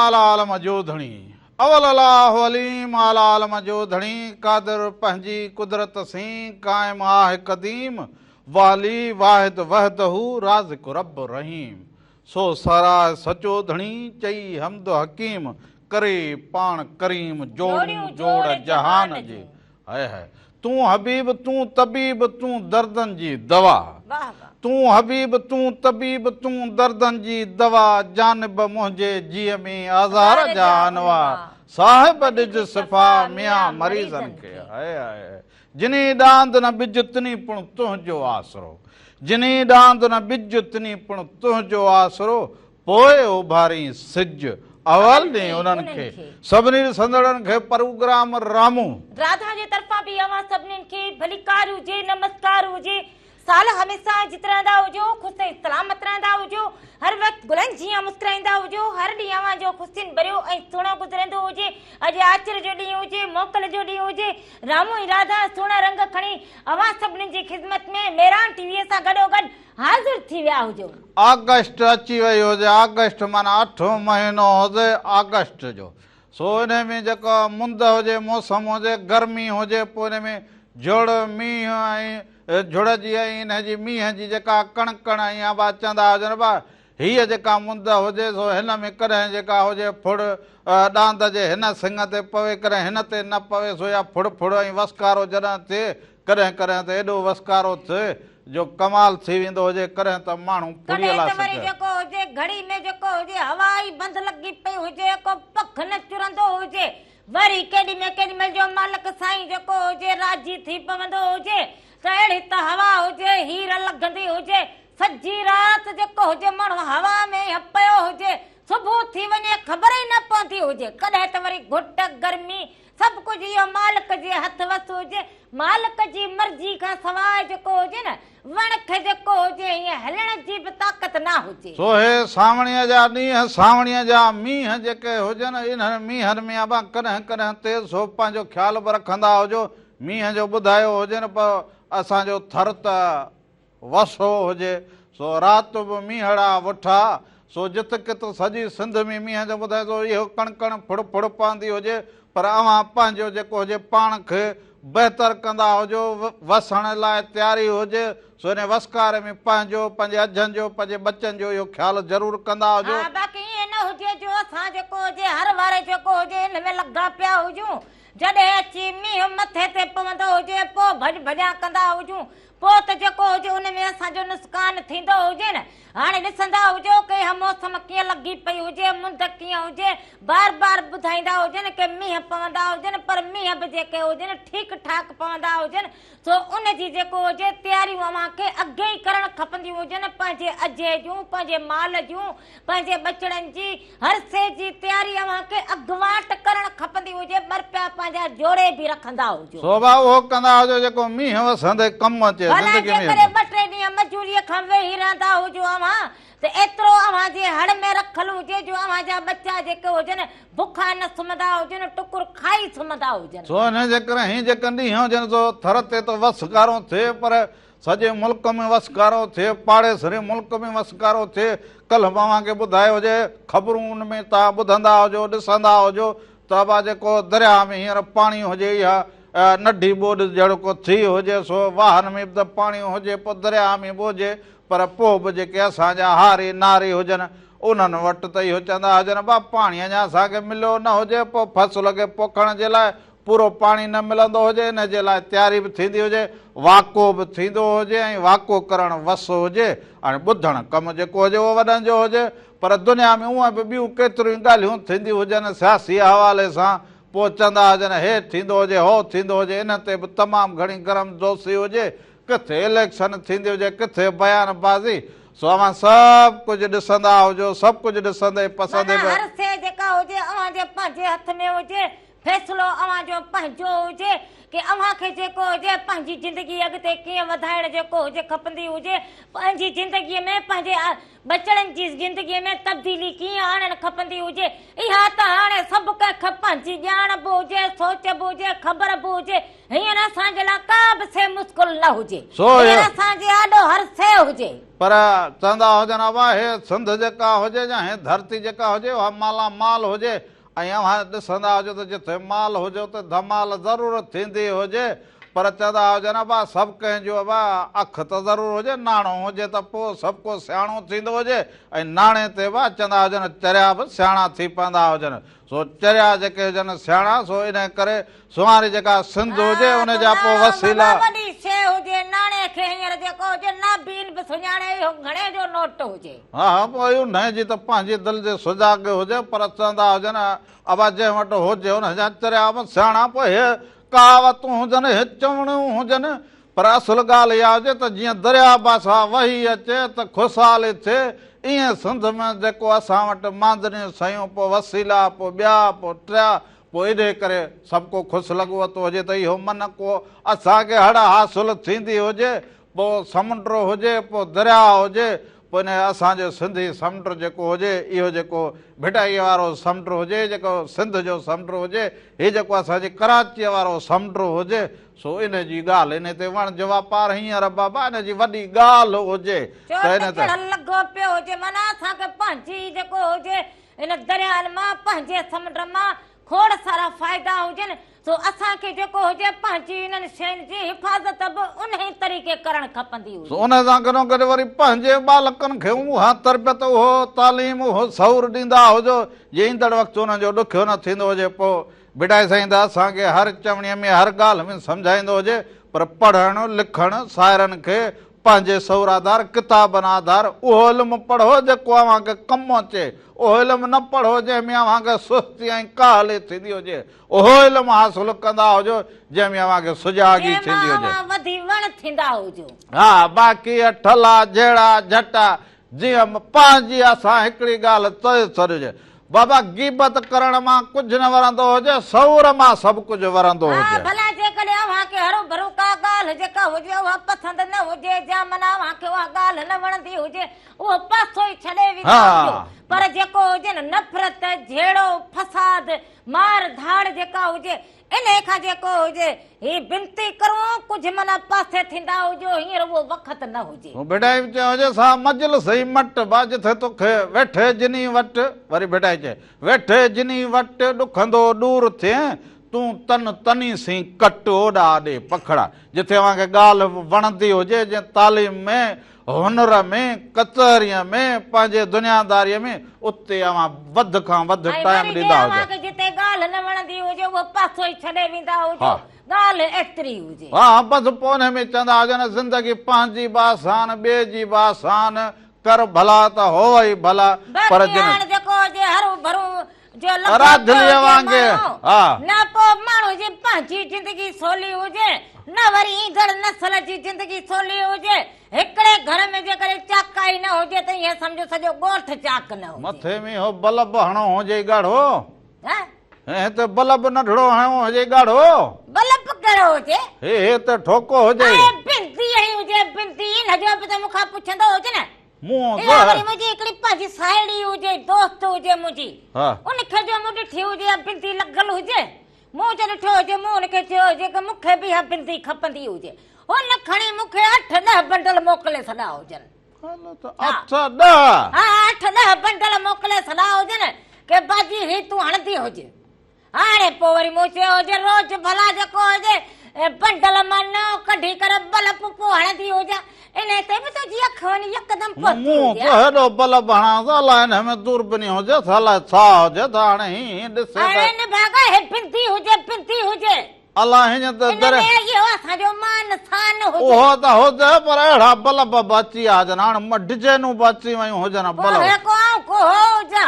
आला आलम जो धणी अवल अलाह अलीम आला आलम जो धणी कादर पंहिंजी कुदरत सी कायम आहे कदीम वाली वाहिद वहदहू राज़िक रब रहीम सो सारा सचो धणी चई हमद हकीम करे पाण करीम जोड़ियूं जोड़ जहान जे हाय हाय तू हबीब तू तबीब तू दर्दन जी दवा तू हबीब तू तबीब तू दर्दन जी दवा जानब मुंहिंजे जीअ में आज़ार जा अनवा साहिब ॾिज सिफ़ा मियां मरीज़न खे हाय हाय जिनी डांद न बिज तनी पुण तुंहिंजो आसरो जिनी डांद न बिज तनी पुण तुंहिंजो आसरो पोइ उभारी सिज अवल ने उन्हनि खे सभिनी संदड़नि खे प्रोग्राम रामू राधा जे तरफा भी अवां सभिनी खे भलीकार हुजे नमस्कार हुजे साल हमेशा जितरांदा हुजो खुश सलामत रहंदा हुजो हर वक्त गुलन जिया मुस्कुराईंदा हुजो हर ॾींहुं अवां जो खुशिन भरियो ऐं सुहिणो गुज़रंदो हुजे अॼु आचर जो ॾींहुं हुजे मोकल जो ॾींहुं हुजे रामू ऐं राधा सुहिणा रंग खणी अवां सभिनी जी ख़िदमत में मेरान टीवीअ सां गॾोगॾु हाज़िर थी विया हुजो अगस्त अची वई हुजे अगस्त माना 8 महीनो हुजे अगस्त जो सो इन में जेको मुंद हुजे मौसम हुजे गर्मी हुजे पोइ इन में झुड़ मींहुं ऐं झुड़ जी ऐं इन जी मींहं जी जेका कणकण या बा चवंदा हुजनि बा हीअ जेका मुंद हुजे सो हिन में कॾहिं जेका हुजे फुड़ ॾांद जे हिन सिंग ते पवे कॾहिं हिन ते न पवे सो या फुड़ फुड़ ऐं वसकारो जॾहिं थिए कॾहिं कॾहिं त एॾो वसकारो थिए जो कमाल थी वेंदो हुजे कॾहिं त माण्हू कॾहिं त वरी जेको हुजे घड़ी में जेको हुजे हवा ई बंदि लॻी पई हुजे को पख न चुरंदो हुजे वरी केॾीमहिल जो मालिक साईं जेको हुजे राजी थी पवंदो हुजे त अहिड़ी त हवा हुजे हीर लॻंदी हुजे सॼी राति जेको हुजे माण्हू हवा में पियो हुजे सुबुह थी वञे ख़बर ई न पवंदी हुजे कॾहिं त वरी घुट गर्मी सभु कुझु इहो मालिक जे हथ वस हुजे मालिक जी मर्ज़ी खां सवाइ जेको हुजे न वण खे जेको हुजे ईअं हलण जी बि ताक़त न हुजे सो हे सावणीअ जा ॾींहं सावणीअ जा मींहं जेके हुजनि इन्हनि मींहनि में अबा कॾहिं कॾहिं तेज़ सो पंहिंजो ख़्यालु बि रखंदा हुजो मींहं जो ॿुधायो हुजे न पर असांजो थर त वसो हुजे सो राति बि मींहड़ा वठा सो जित कित सॼी सिंध में मींहं जो ॿुधाए थो इहो कण फुड़ फुड़ पवंदी हुजे पर अवां पंहिंजो जेको हुजे पाण खे बहितर कंदा हुजो वसण लाइ तयारी हुजे सो इन वसकार में पंहिंजो पंहिंजे अजनि जो पंहिंजे बचनि जो इहो ख़्यालु ज़रूरु कंदा हुजो बाक़ी ईअं न हुजे जो असां जेको हुजे हर वारे जेको हुजे हिन में लॻा पिया हुजूं जॾहिं अची मींहुं मथे ते पवंदो हुजे पोइ भॼ भॼा कंदा हुजूं पोइ त जेको हुजे उन में असांजो नुक़सान थींदो हुजे न हाणे ॾिसंदा हुजो की मौसम कीअं लॻी पई हुजे मुंद कीअं हुजे बार बार ॿुधाईंदा हुजनि की मींहं पवंदा हुजनि पर मींहं बि जेके हुजनि ठीकु ठाक पवंदा हुजनि सो उन जी जेको हुजे तयारियूं अव्हांखे अॻे ई करणु खपंदियूं हुजनि पंहिंजे अजे जूं पंहिंजे माल जूं पंहिंजे बचड़नि जी हर शइ जी तयारी अव्हांखे अॻुवाट करणु खपंदी हुजे बर पिया पंहिंजा जोड़े बि रखंदा हुजो शोभा उहो कंदा हुजो जेको मींहं वसंदे कमु अचे भला जेकॾहिं 2-3 ॾींहं मजूरीअ खां वेही रहंदा हुजो त एतिरो अव्हां जे हड़ में रखल हुजे जो अव्हां जा बच्चा जेके हुजनि बुखा न सुम्हंदा हुजनि टुकुर खाई सुम्हंदा हुजनि सो हिन जे करे हीअं जेके ॾींहं हुजनि सो थर ते त वसकारो थिए पर सॼे मुल्क में वसकारो थिए पाड़ेसरे मुल्क में वसकारो थिए कल्ह तव्हांखे ॿुधायो हुजे ख़बरूं उन में तव्हां ॿुधंदा हुजो ॾिसंदा हुजो त बा जेको दरिया में हींअर पाणी हुजे या नंढी ॿोॾि जहिड़ो को थी हुजे सो वाहन में बि त पाणी हुजे पोइ दरिया में बि हुजे पर पोइ बि जेके असांजा हारी नारी हुजनि उन्हनि वटि त इहो चवंदा हुजनि बा पाणी अञा असांखे मिलियो न हुजे पोइ फसल खे पोखण जे लाइ पूरो पाणी न मिलंदो हुजे इन जे लाइ तयारी बि थींदी हुजे वाको बि थींदो हुजे ऐं वाको करणु वस हुजे हाणे ॿुधणु कमु जेको हुजे उहो वॾनि जो हुजे पर दुनिया में उहा बि ॿियूं केतिरियूं ॻाल्हियूं थींदियूं हुजनि सियासी हवाले सां पोइ चवंदा हुजनि हे थींदो हुजे हो थींदो हुजे इन ते बि तमामु घणी गरम दोस्ती हुजे किथे इलेक्शन थींदी हुजे किथे बयानबाज़ी सो अव्हां सभु कुझु ॾिसंदा हुजो सभु कुझु ॾिसंदे पसंदि हर शइ जेका हुजे अव्हां जे पंहिंजे हथ में हुजे फैसलो अव्हां जो पंहिंजो हुजे कि अव्हां खे जेको हुजे पंहिंजी ज़िंदगी अॻिते कीअं वधाइण जेको हुजे खपंदी हुजे, पंहिंजी ज़िंदगीअ में पंहिंजे बचड़नि जी ज़िंदगीअ में तब्दीली कीअं आणणु खपंदी हुजे, इहा त हाणे सभु कंहिंखे पंहिंजी ॼाण बि हुजे, सोच बि हुजे, ख़बर बि हुजे। हींअर असांजे लाइ का बि शइ मुश्किल न हुजे, हींअर असांजे आॾो हर शइ हुजे। पर चवंदा हुजनि अबा हे सिंध जेका हुजे या हे धरती जेका हुजे उहा मालामाल हुजे, ऐं अव्हां ॾिसंदा हुजो त जिथे माल हुजे उते धमाल ज़रूरु थींदी हुजे। पर चवंदा हुजनि अबा सभु कंहिंजो अबा अखि त ज़रूरु हुजे, नाणो हुजे त पोइ सभु को सियाणो थींदो हुजे, ऐं नाणे ते बि चवंदा हुजनि चरिया बि सियाणा थी पवंदा हुजनि। सो चरिया जेके हुजनि सियाणा, सो इन करे सुवारी जेका सिंध हुजे उन जा पोइ वसीला वॾी शइ हुजे, नाणे खे हींअर जेको हुजे नाबीन बि सुञाणे इहो घणे जो नोट हुजे। हा पोइ इहो न जी त पंहिंजी दिलि जे सुजाॻ हुजे, पर चवंदा हुजनि अबा जंहिं वटि हुजे हुनजा चरिया बि सियाणा। पोइ हे कहावतूं हुजनि, हे चवणियूं हुजनि, पर असुल ॻाल्हि इहा हुजे त जीअं दरिया पासा वही अचे त खुशहाली थिए, ईअं सिंध में जेको असां वटि मांदरियूं शयूं, पोइ वसीला, पोइ ॿिया, पोइ टिया, पोइ इन करे सभु को ख़ुशि लॻो थो हुजे त इहो मन को असांखे हड़ हासिलु थींदी हुजे। पोइ समुंड हुजे, पोइ दरिया हुजे, पोइ इन असांजो सिंधी समुंड जेको हुजे, इहो जेको भिटाईअ वारो समुंड हुजे, जेको सिंध जो समुंड हुजे, हीउ जेको असांजे कराचीअ वारो समुंड हुजे, सो इन जी ॻाल्हि इन ते वणिजो वापारु हींअर बाबा इन जी वॾी ॻाल्हि हुजे त इन ते लॻो पियो हुजे। माना असांखे पंहिंजी जेको हुजे इन दरियानि मां, पंहिंजे समुंड मां खोड़ सारा फ़ाइदा हुजनि। सो असांखे जेको हुजे पंहिंजी इन्हनि शयुनि जी हिफ़ाज़त बि उन ई तरीक़े करणु खपंदी हुजे। उन सां गॾो गॾु वरी पंहिंजे बालकनि खे उहा तरबियत, उहो तालीम, उहो सहुर ॾींदा हुजो जे ईंदड़ वक़्तु हुननि जो ॾुखियो न थींदो हुजे। पोइ बिठाए साईं त असांखे हर चवणीअ में हर ॻाल्हि में सम्झाईंदो हुजे, पर पढ़णु लिखणु साइरनि खे पंहिंजे सहुर आधार, किताबनि आधार उहो इल्मु पढ़ो जेको अव्हांखे कमु अचे, उहो इल्मु न पढ़ो जंहिंमें अव्हांखे सुस्ती ऐं काहली थींदी हुजे, उहो इल्मु हासिलु कंदा हुजो जंहिंमें अव्हांखे सुजाॻी थींदी हुजे। हा बाक़ी ठला जहिड़ा झटा जीअं पंहिंजी असां हिकिड़ी ॻाल्हि चई छॾिजे बाबा, गीबत करण मां कुझु न वरंदो हुजे, सहुर मां सभु कुझु वरंदो हुजे। भला जेकॾहिं अव्हांखे हरू भरू का ॻाल्हि जेका हुजे उहा पसंदि न हुजे, या माना अव्हांखे उहा ॻाल्हि न वणंदी हुजे, उहो पासो ई छॾे विझो। पर जेको हुजे न नफ़रत, झेड़ो, फसाद, मार धाड़ जेका हुजे, इन खां जेको हुजे ही बिनती करूं कुझु माना पासे थींदा हुजो, हींअर उहो वक़्तु न हुजे। बेटा चए सा मजलिस ई मट बा जिथे तोखे वेठे जिनी वटि, वरी बेटा चए वेठे जिनी वटि ॾुखंदो दूर थिए, तूं तन तनी सी कट ओॾा ॾे पखड़ा। जिथे अव्हांखे ॻाल्हि वणंदी हुजे, जीअं तालीम में, हुनर में, कचहरीअ में, पंहिंजे दुनियादारीअ में, उते अव्हां वधि खां वधि टाइम ॾींदा हुजे। जिते ॻाल्हि न वणंदी हुजे उहो पासो ई छॾे वेंदा हुजो, ॻाल्हि एतिरी हुजे। हा बसि पोइ हुन में चवंदा हुजनि ज़िंदगी पंहिंजी बासान, ॿिए जी बासान, कर भला त हो ई भला। पर जेको हुजे हरू भरू न पोइ माण्हू जी पंहिंजी ज़िंदगी सवली हुजे, न वरी ईंदड़ नस्ल जी ज़िंदगी सवली हुजे। हिकिड़े घर में जेकॾहिं चाकाई न हुजे त ईअं सम्झो सॼो ॻोठ चाक न हुजे। मथे में हो बल्ब हणो हुजे ॻाढ़ो, हिते बल्ब नंढड़ो हणो हुजे ॻाढ़ो, बल्ब कहिड़ो हुजे, हे त ठोको हुजे, बिंदी हणी हुजे, बिंदी न जो बि त मूंखां पुछंदो हुजे न। मुंहिंजी हिकिड़ी पंहिंजी साहेड़ी हुजे, दोस्त हुजे मुंहिंजी, उनखे जो मूं ॾिठी हुजे बिंदी लॻल हुजे, मूं जो ॾिठो हुजे, मूं उनखे चयो हुजे की मूंखे बि इहा बिंदी खपंदी हुजे, हुन खणी मूंखे 8-10 बंडल मोकिले छॾा हुजनि। 8-10 बंडल मोकिले छॾा हुजनि की बाजी ही तूं हणंदी हुजे। हाणे पोइ वरी मूं चयो हुजे रोज़ भला जेको हुजे बंडल मां न कढी करे बल्ब पोइ हणंदी हुजे, इन ते बि तुंहिंजी अखि वञी यकदम पहुची हुजे। हेॾो बल्ब हणां त अलाए हिन में दूरबीनी हुजे, अलाए छा हुजे, त हाणे हीअं ॾिसे इन भागा हे बिंदी हुजे, बिंदी हुजे, अलाए हीअं त इहो असांजो मान सान हुजे। उहो त हुजे, पर अहिड़ा बल्ब बची विया हुजनि, हाणे डिजाइनूं बची वियूं हुजनि बल्ब। को हुजा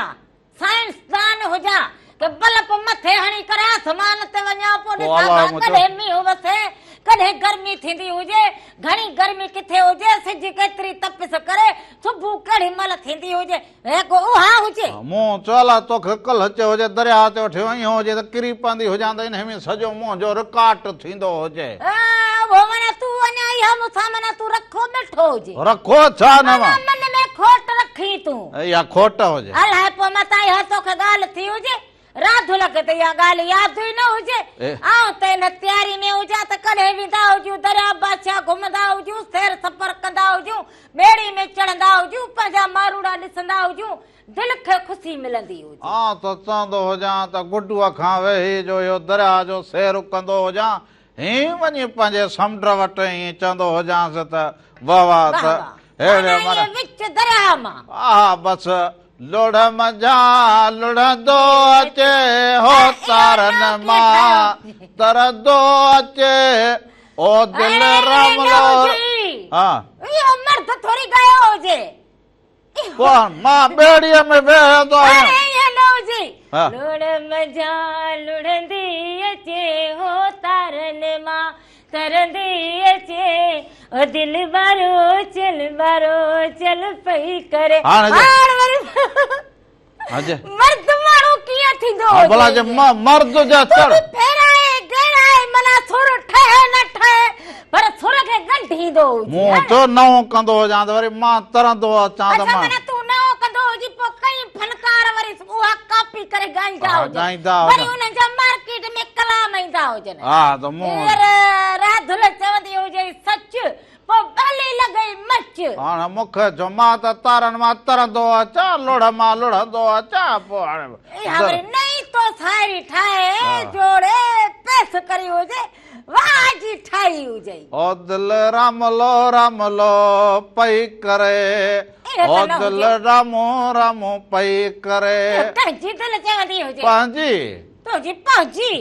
साइंसदान हुजा के बल्ब मथे हणी करे आसमान ते वञा, पोइ ॾिसां कॾहिं मींहुं वसे, कॾहिं गर्मी थींदी हुजे घणी गर्मी किथे हुजे सिज केतिरी तपिस करे सुबुह केड़ी महिल थींदी हुजे हे को उहा हुजे मूं चोला तोखे कल्ह चयो हुजे दरिया ते वठी वञो हुजे त किरी पवंदी हुजां त हिन में सॼो मुंहं जो रिकाट थींदो हुजे वो माना तू अञा इहा मूंसां माना तू रखो मिठो हुजे रखो छा न मन में खोट रखी तूं इहा खोट हुजे अलाए पोइ मतां इहा तोखे ॻाल्हि थी हुजे राधु लॻे त इहा ॻाल्हि यादि ई न हुजे ऐं त हिन तयारी में हुजां त कॾहिं वेंदा हुजूं दरिया बादशाह घुमंदा हुजूं सैर सफ़र कंदा हुजूं ॿेड़ी में चढ़ंदा हुजूं पंहिंजा मारूड़ा ॾिसंदा हुजूं दिलि खे ख़ुशी मिलंदी हुजे हा त चवंदो हुजां त गुडूअ खां वेही जो इहो दरिया जो सैर कंदो हुजां हीअं वञी पंहिंजे समुंड वटि हीअं चवंदो हुजांसि त वाह वाह त अहिड़े माना विच दरिया मां हा बसि लुड़ मजा लुड़ंदो अचे हो तारन मां तरंदो अचे ओ दिल रमलो हा इहो मर्द थोरी गयो हुजे कोन मां ॿेड़ीअ में वेहंदो आहियां लुड़ मजा लुड़ंदी अचे हो तारन मां तरंदी अचे ओ दिल बारो चल पई करे मर्द माण्हू कीअं थींदो भला जे मर्द जा चढ़ फेराए गणाए मना सुर ठहे न ठहे पर सुर खे गंढींदो मूं तो नओं कंदो हुजां त वरी मां तरंदो अचां त मां तू नओं कंदो हुजी पोइ कई फनकार वरी उहा कॉपी करे ॻाईंदा हुजनि वरी उन्हनि जा मार्केट में कलाम ईंदा हुजनि हा त मूं राधुल चवंदी हुजे सच पोइ भली लॻई मच हाणे मूंखे जो मां त तारनि मां तरंदो अचां लुड़ मां लुड़ंदो अचां पोइ हाणे नई तो साहेड़ी ठाहे जोड़े पेस करी हुजे वाह जी ठाही हुजे ओ दिल रामलो पई करे ओ दिल रामो पई करे कंहिंजी दिलि चवंदी हुजे पंहिंजी तुंहिंजी पंहिंजी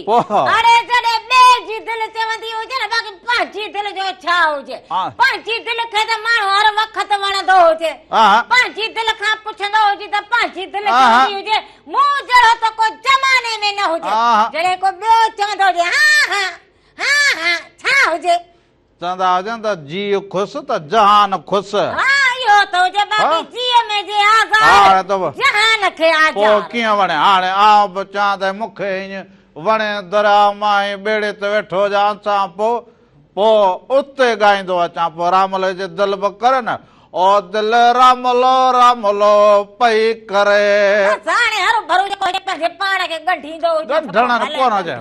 अरे जॾहिं ॿिए जी दिलि चवंदी हुजे न बाक़ी पंहिंजी दिलि जो छा हुजे पंहिंजी दिलि खे त माण्हू हर वक़्तु वणंदो हुजे पंहिंजी दिलि खां पुछंदो हुजे त पंहिंजी दिलि चवंदी हुजे मूं जहिड़ो त को ज़माने में न हुजे जॾहिं को ॿियो चवंदो हुजे हा छा हुजे चवंदा हुजनि त जीउ ख़ुशि त जहान ख़ुशि इहो त हुजे बाक़ी जीअ में जे आज़ाद जहान खे आज़ाद पोइ कीअं वणे हाणे आउं बि चवां त मूंखे हीअं वणे दरिया मां ॿेड़े ते वेठो हुजां अचां पोइ उते ॻाईंदो अचां पोइ रामल जे दिलि बि करे न ओ दिल रामलो पई करे हाणे हर भरो जेको पंहिंजे पाण खे गंढींदो हुजे गंढण कोन हुजे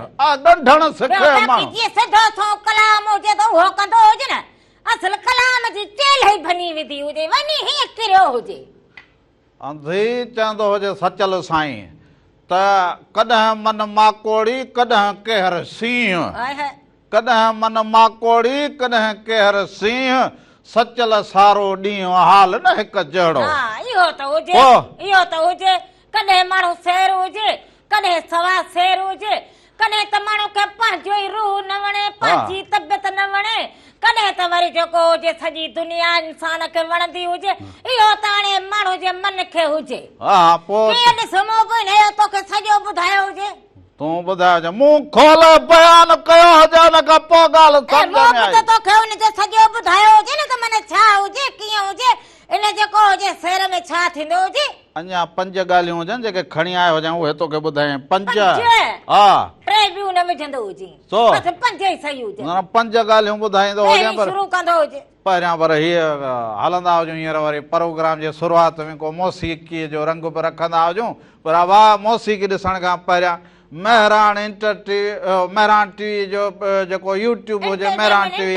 गंढण सिखे माण्हू जीअं सिधो थो कलाम हुजे त उहो कंदो हुजे न असल कलाम जी चेल ई भनी विधी हुजे वञी हीअं किरियो हुजे अंधी चवंदो हुजे सचल साईं त कॾहिं मन माकोड़ी कॾहिं कहर सींह कॾहिं मन माकोड़ी कॾहिं कहर सींह सचल सारो ॾींहुं हाल न हिकु जहिड़ो इहो त हुजे कॾहिं माण्हू सैर हुजे कॾहिं सवा सैर हुजे कॾहिं त माण्हू खे पंहिंजो ई रूह न वणे पंहिंजी तबियत न वणे कॾहिं त वरी जेको हुजे सॼी दुनिया इंसान खे वणंदी हुजे इहो त हाणे माण्हू जे मन खे हुजे कीअं ॾिसमो पई न तोखे सॼो ॿुधायो हुजे तूं ॿुधाए मुंहुं खोल बयान कयो हुजे न खां पोइ ॻाल्हि सम्झ में आई तोखे हुनजो सॼो ॿुधायो हुजे न त माना छा हुजे कीअं हुजे इन जेको हुजे शहर में छा थींदो हुजे अञा 5 ॻाल्हियूं हुजनि जेके खणी आयो हुजां उहे तोखे ॿुधायां 5 हा 3 बि हुन विझंदो हुजे बस 5 ई सही हुजे 5 ॻाल्हियूं ॿुधाईंदो हुजां पर शुरू कंदो हुजे पहिरियां पर हीअ हलंदा हुजूं हींअर वरी प्रोग्राम जे शुरूआत में को मौसीक़ीअ जो रंग बि रखंदा हुजूं पर वाह मौसीक़ी ॾिसण खां पहिरियां मेहरान मेहरान टीवी जो जेको यूट्यूब हुजे मेहरान टीवी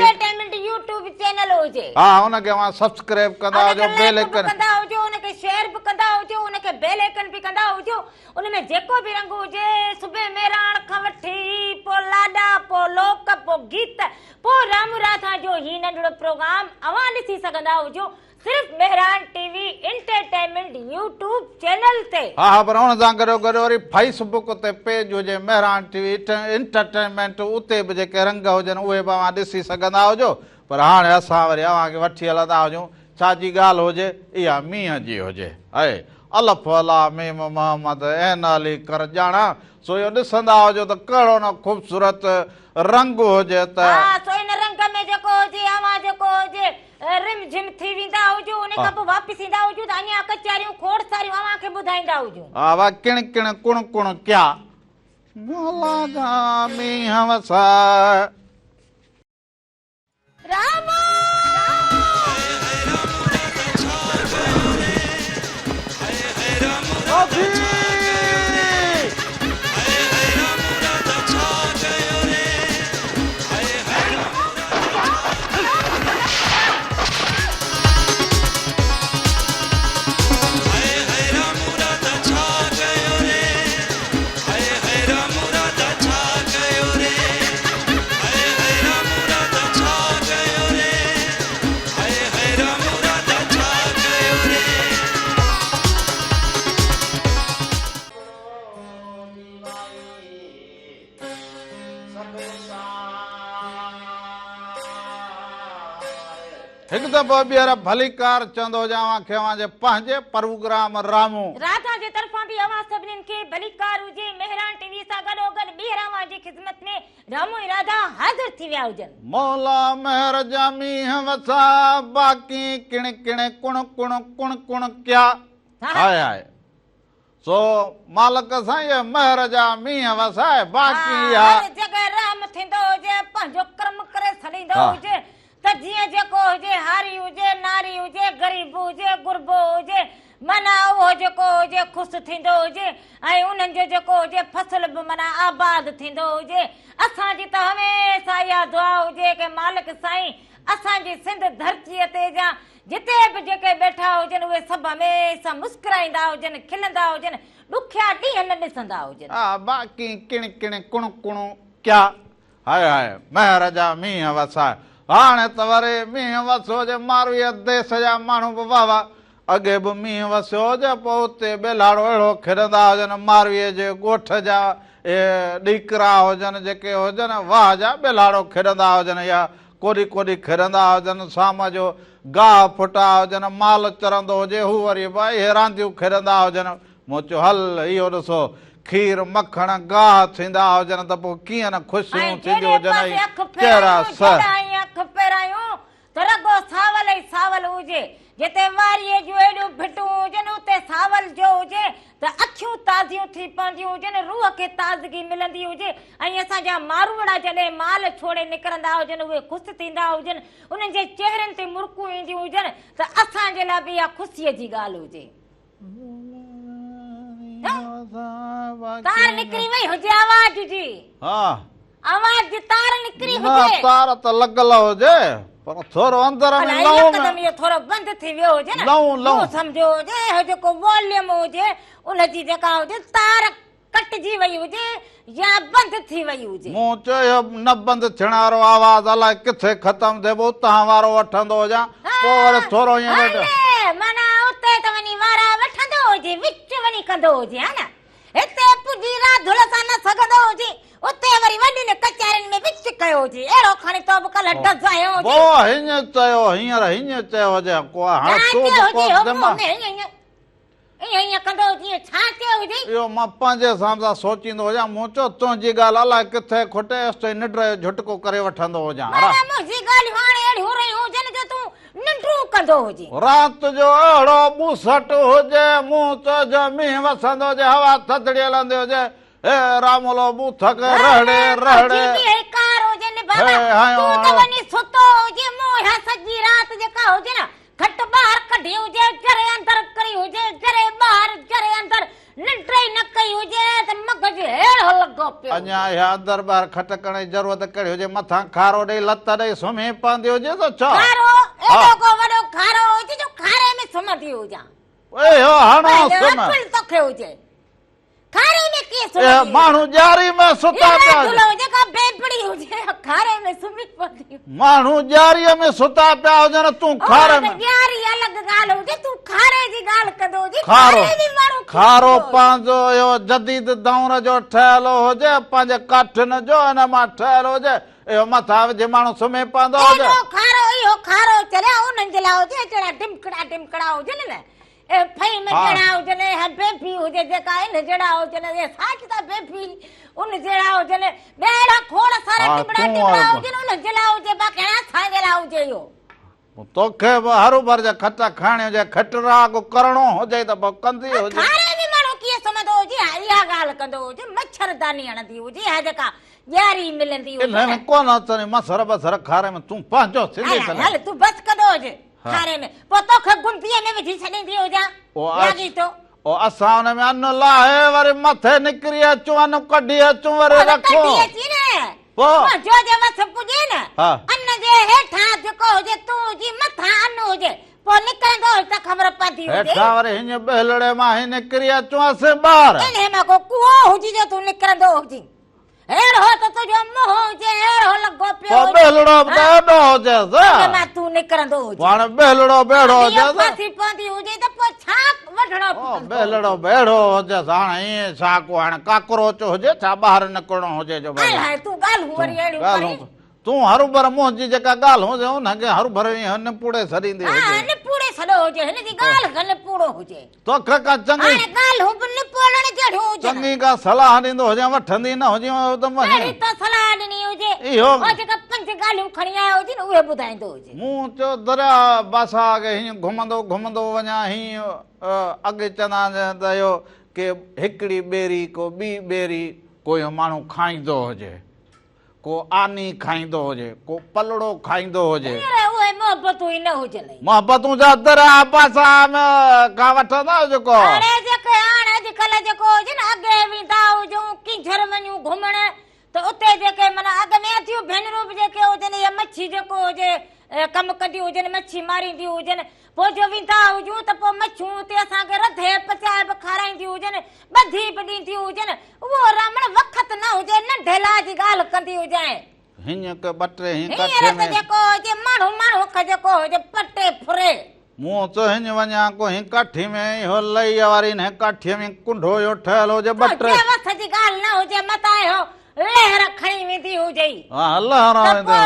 यूट्यूब चैनल हुजे हा हुनखे सब्सक्राइब कंदा हुजो बेल आइकन कंदा हुजो हुनखे शेयर बि कंदा हुजो हुनखे बेल आइकन बि कंदा हुजो उनमें जेको बि रंग हुजे सुबह मेहरान खां वठी पोइ लाॾा पोइ लोक पोइ गीत पोइ राम राधा जो ही नंढड़ो प्रोग्राम अवां ॾिसी सघंदा हुजो सिर्फ Mehran TV entertainment YouTube channel ते हा पर हुन सां गॾो वरी फेसबुक ते पेज हुजे मेहरान टीवी एंटरटेनमेंट उते बि जेके रंग हुजनि उहे बि अवां ॾिसी सघंदा हुजो पर हाणे असां वरी अव्हांखे वठी हलंदा हुजूं छाजी ॻाल्हि हुजे इहा मींहं जी हुजे ऐं अलफ अला मीम मोहम्मद ऐन अली कर ॼाणा सो इहो ॾिसंदा हुजो त कहिड़ो न ख़ूबसूरत रंग हुजे त रिम झिम थी वेंदा हुजो उन खां पोइ वापसि ईंदा हुजो त अञा कचारियूं खोड़ सारियूं अव्हांखे ॿुधाईंदा हुजो आवा किण किण कुण कुण क्या मोला जा मींहं वसा राम हिकु दफ़ो ॿीहर भली कार चवंदो जावां खे जे पंहिंजे प्रोग्राम रामू राधा जे तरफ़ां बि अवां सभिनीनि खे भली कार हुजे मेहरान टीवी सां गॾोगॾु ॿीहर अवां जी ख़िदमत में रामू ऐं राधा हाज़िर थी विया हुजनि मौला मेहर जा मींहं वसा बाक़ी किण किण कुण कुण कुण कुण क्या हाय हाय सो मालिक साईं मेहर जा मींहं वसाए बाक़ी हर जॻह राम थींदो हुजे पंहिंजो कर्म करे छॾींदो हुजे त जीअं जेको हुजे हारी हुजे नारी हुजे ग़रीब हुजे गुरबो हुजे माना उहो जेको हुजे ख़ुशि थींदो हुजे ऐं उन्हनि जो जेको हुजे फसल बि माना आबाद थींदो हुजे असांजी त हमेशह इहा दुआ हुजे कि मालिक साईं असांजी सिंध धरतीअ ते जा जिते बि जेके वेठा हुजनि उहे सभु हमेशह मुस्कुराईंदा हुजनि खिलंदा हुजनि ॾुखिया ॾींहं न ॾिसंदा हुजनि बाक़ी किण किण कुण कुण क्या हाय हाय मेहर जा मींहं वसाए हाणे त वरी मींहं वसियो हुजे मारवीअ देश जा माण्हू बि वाह वाह अॻे बि मींहं वसियो हुजे पोइ उते बेलाड़ो अहिड़ो खेॾंदा हुजनि मारवीअ जे ॻोठ जा ॾीकरा हुजनि जेके हुजनि वाह जा बेलाड़ो खेॾंदा हुजनि या कोॾी कोॾी खेॾंदा हुजनि शाम जो गाह फुटा हुजनि माल चरंदो हुजे हू वरी बि इहे रांदियूं खेॾंदा हुजनि मूं चयो हल इहो ॾिसो खीर मखण गाह थींदा हुजनि त पोइ कीअं न ख़ुशियूं थींदियूं हुजनि कहिड़ा रगो सावल ई सावल हुजे जिते वारीअ जूं एॾियूं भिटूं हुजनि उते सावल जो हुजे त अखियूं ताज़ियूं थी पवंदियूं हुजनि रूह खे ताज़गी मिलंदी हुजे ऐं असांजा मारूड़ा जॾहिं माल छोड़े निकिरंदा हुजनि उहे ख़ुशि थींदा हुजनि उन्हनि जे चेहरनि ते मुरकूं ईंदियूं हुजनि त असांजे लाइ बि इहा ख़ुशीअ जी ॻाल्हि हुजे तार निकिरी वई हुजे आवाज़ जी आवाज़ जी तार निकिरी हुजे तार त लॻल हुजे पर थोरो अंदर में हिकदमि इहो थोरो बंदि थी वियो हुजे न सम्झो हुजे इहो जेको वॉल्यूम हुजे उनजी जेका हुजे तार कटिजी वई हुजे या बंदि थी वई हुजे मूं चयो न बंदि थियण वारो आवाज़ अलाए किथे ख़तम थिए पोइ उतां वारो वठंदो हुजां पोइ वरी थोरो ईअं माना उते त वञी वारा वठंदो हुजे विच वञी कंदो हुजे हा न हिते पुॼी राधुल सां न सघंदो हुजे उते वरी वॾियुनि कचहरियुनि में विच कयो हुजे अहिड़ो खणी तो बि कल्ह डज़ायो हुजे पोइ हीअं चयो हींअर चयो हुजे को हाणे तूं ईअं कंदो हुजे छा चयो हुजे इहो मां पंहिंजे हिसाब सां सोचींदो हुजां मूं चयो तुंहिंजी ॻाल्हि अलाए किथे खुटे निंड जो झटको करे वठंदो हुजां मुंहिंजी ॻाल्हियूं हाणे अहिड़ियूं रहियूं हुजनि जो तूं निंड्रू कंदो हुजे राति जो अहिड़ो बुसट हुजे मूं चयो मींहुं वसंदो हुजे हवा थधड़ी हलंदी हुजे ए रामोलो बूथक रहड़े रहड़े कार हुजे न बाबा तूं त वञी सुतो हुजे मोह सॼी राति जेका हुजे न खट ॿाहिरि कढी हुजे जरे अंदर करी हुजे जरे ॿाहिरि जरे अंदर निंड न कई हुजे त मगज हेड़ो लॻो पियो अञा इहा अंदर ॿाहिरि खट करण जी ज़रूरत कहिड़ी हुजे मथां खारो ॾेई लत ॾेई सुम्ही पवंदी हुजे त छा खारो एॾो को वॾो खारो हुजे जो खारे में सुम्हंदी हुजां ओए हाणो सुम्ह तोखे हुजे खारे में कीअं सुम्हंदी माण्हू ॼारी में सुता पिया जेका बेबड़ी हुजे खारे में सुम्ही पवंदी माण्हू ॼारीअ में सुता पिया हुजनि तूं खारे में ॼारी अलॻि ॻाल्हि हुजे तूं खारे जी ॻाल्हि कंदो हुजे खारो पंहिंजो इहो जदीद दौर जो ठहियलु हुजे पंहिंजे काठिन जो हिन मां ठहियलु हुजे इहो मथां विझी माण्हू सुम्ही पवंदो हुजे इहो खारो चलिया उन्हनि जे लाइ हुजे जहिड़ा टिमकड़ा हुजनि न फई में जड़ा हुजनि बेबी हुजे जेका इन जड़ा हुजनि साच था बेबी उन जड़ा हुजनि ॿेड़ा खोड़ सारा टिमड़ा हुजनि उन जला हुजे बाक़ी असांजे लाइ हुजे इहो तोखे हरू भर जा खटा खाइण हुजे खटरा को करणो हुजे त कंदी हुजे खारे में माण्हू कीअं सुम्हंदो हुजे इहा ॻाल्हि कंदो हुजे मच्छरदानी हणंदी हुजे हा जेका ॾियारी मिलंदी हुजे इन में कोन अचनि मसर बसर खारे में तूं पंहिंजो सिंधी हल हल तूं बस कंदो हुजे खारे में पोइ तोखे गुंडीअ में विझी छॾींदी हुजां यागी तो ओ असां हुन में अन्न लाहे वरी मथे निकिरी अचूं अन्न कढी अचूं वरी रखो पोइ जो जे मस पुॼे न हा अन्न जे हेठां जेको हुजे तूं जी मथां अन्न हुजे पोइ निकिरंदो त ख़बर पवंदी हुजे हेठां वरी हिन बेलड़े मां ही निकिरी अचूं असीं ॿाहिरि इन मां को कुओ हुजी जो तूं निकिरंदो हुजी अहिड़ो त तुंहिंजो मुंहुं हुजे अहिड़ो लॻो पियो पोइ बेलड़ो बि एॾो हुजेसि मां तूं निकिरंदो हुजे पाण बेलड़ो बेड़ो हुजेसि फासी पवंदी हुजे त पोइ छा वठणो बेलड़ो बेड़ो हुजेसि हाणे ईअं छा को हाणे काकरोच हुजे छा ॿाहिरि निकिरणो हुजे जो हाय हाय तूं ॻाल्हि वरी अहिड़ियूं ॻाल्हि तूं हरू भर मुंहं जी जेका ॻाल्हि हुजे हुनखे हरू भर ईअं निपुड़े छॾींदी हुजे निपुड़े छॾो हुजे हिनजी ॻाल्हि निपुड़ो हुजे तोखे का चङी हाणे ॻाल्हि हू निपुड़ण जहिड़ो हुजे चङी का सलाह ॾींदो हुजे वठंदी न हुजे त अहिड़ी त सलाह ॾिनी हुजे इहो जेका पंज ॻाल्हियूं खणी आयो हुजे न उहे ॿुधाईंदो हुजे मूं चयो दरिया बासा अॻे हीअं घुमंदो घुमंदो वञा हीअं अॻे चवंदा त इहो की हिकिड़ी ॿेरी को ॿी ॿेरी कोई माण्हू खाईंदो हुजे को आनी खाईंदो हुजे को पलड़ो खाईंदो हुजे उहे मोहबतूं ई न हुजनि मोहबतूं जा दरिया पासा खां वठंदा जेको हाणे अॼुकल्ह जेको हुजे न अॻे वेंदा हुजूं किंझर वञूं घुमण त उते जेके माना अॻ में अथियूं भेनरूं बि जेके हुजनि या मच्छी जेको हुजे कमु कंदियूं हुजनि मच्छी मारींदियूं हुजनि पोइ जो वेंदा हुजूं त पोइ मच्छियूं उते असांखे रधे पचाए बि खाराईंदियूं हुजनि ॿधी बि ॾींदियूं हुजनि उहो रमण वक़्तु न हुजे नंढे लाइ जी ॻाल्हि कंदी हुजांइ हीअं के ॿ टे हींअर त जेको हुजे माण्हू खे जेको हुजे पटे फुरे मूं चयो हिन वञा को हिन काठी में इहो लई वारी हिन काठीअ में कुंडो इहो ठहियल हुजे ॿ टे वथ जी ॻाल्हि न हुजे मथां इहो लहर खणी वेंदी हुजे हा लहरा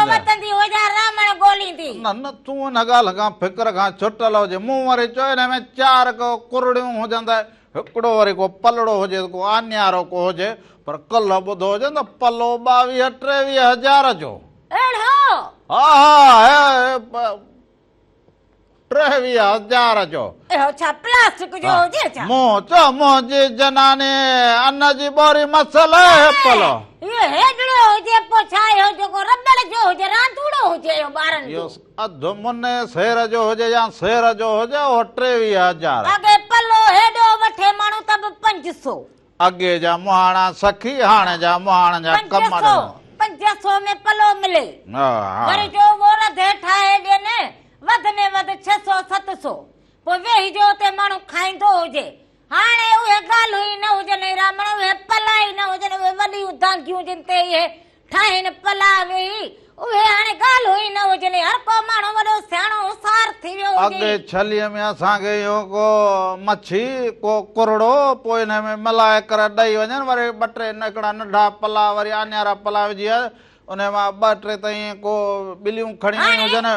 वतंदी हुजे रामण ॻोल्हींदी न न तूं हिन ॻाल्हि खां फिक्र खां छुटल हुजे मूं वरी चयो हिन में चार को कुरड़ियूं हुजंदा हिकिड़ो वरी को पलड़ो हुजे को आन्यारो को हुजे पर कल्ह ॿुधो हुजे न पलो 22-23 जो अहिड़ो हा 23,000 जो इहो छा प्लास्टिक जो हुजे छा मूं चयो मुंहिंजी जनानी अन्न जी बोरी मसल पलो इहो हेॾड़ो हुजे पोइ छा इहो जेको रबड़ जो हुजे रांधूड़ो हुजे इहो ॿारनि जो अधु मुने शेर जो हुजे या शेर जो हुजे उहो 23,000 अॻे पलो हेॾो वठे माण्हू त बि 500 अॻे जा मुहाणा सखी हाणे जा मुहाण जा कमर 500 में पलो मिले वरी जो वो रधे ठाहे ॾियनि वध में वध 600-700 पोइ वेही जो उते माण्हू खाईंदो हुजे हाणे उहे ॻाल्हियूं ई न हुजनि रामण उहे पला ई न हुजनि उहे वॾियूं दांगियूं जिन ते इहे ठाहिनि पला वेही उहे हाणे ॻाल्हियूं ई न हुजनि हर को माण्हू वॾो सियाणो होशियार थी वियो अॻे छलीअ में असांखे इहो को मच्छी को कुरड़ो पोइ हिन में मिलाए करे ॾेई वञनि वरी 2-3 हिकिड़ा नंढा पला वरी आन्यारा पला विझी उन मां 2-3 ताईं को ॿिलियूं खणी वयूं हुजनि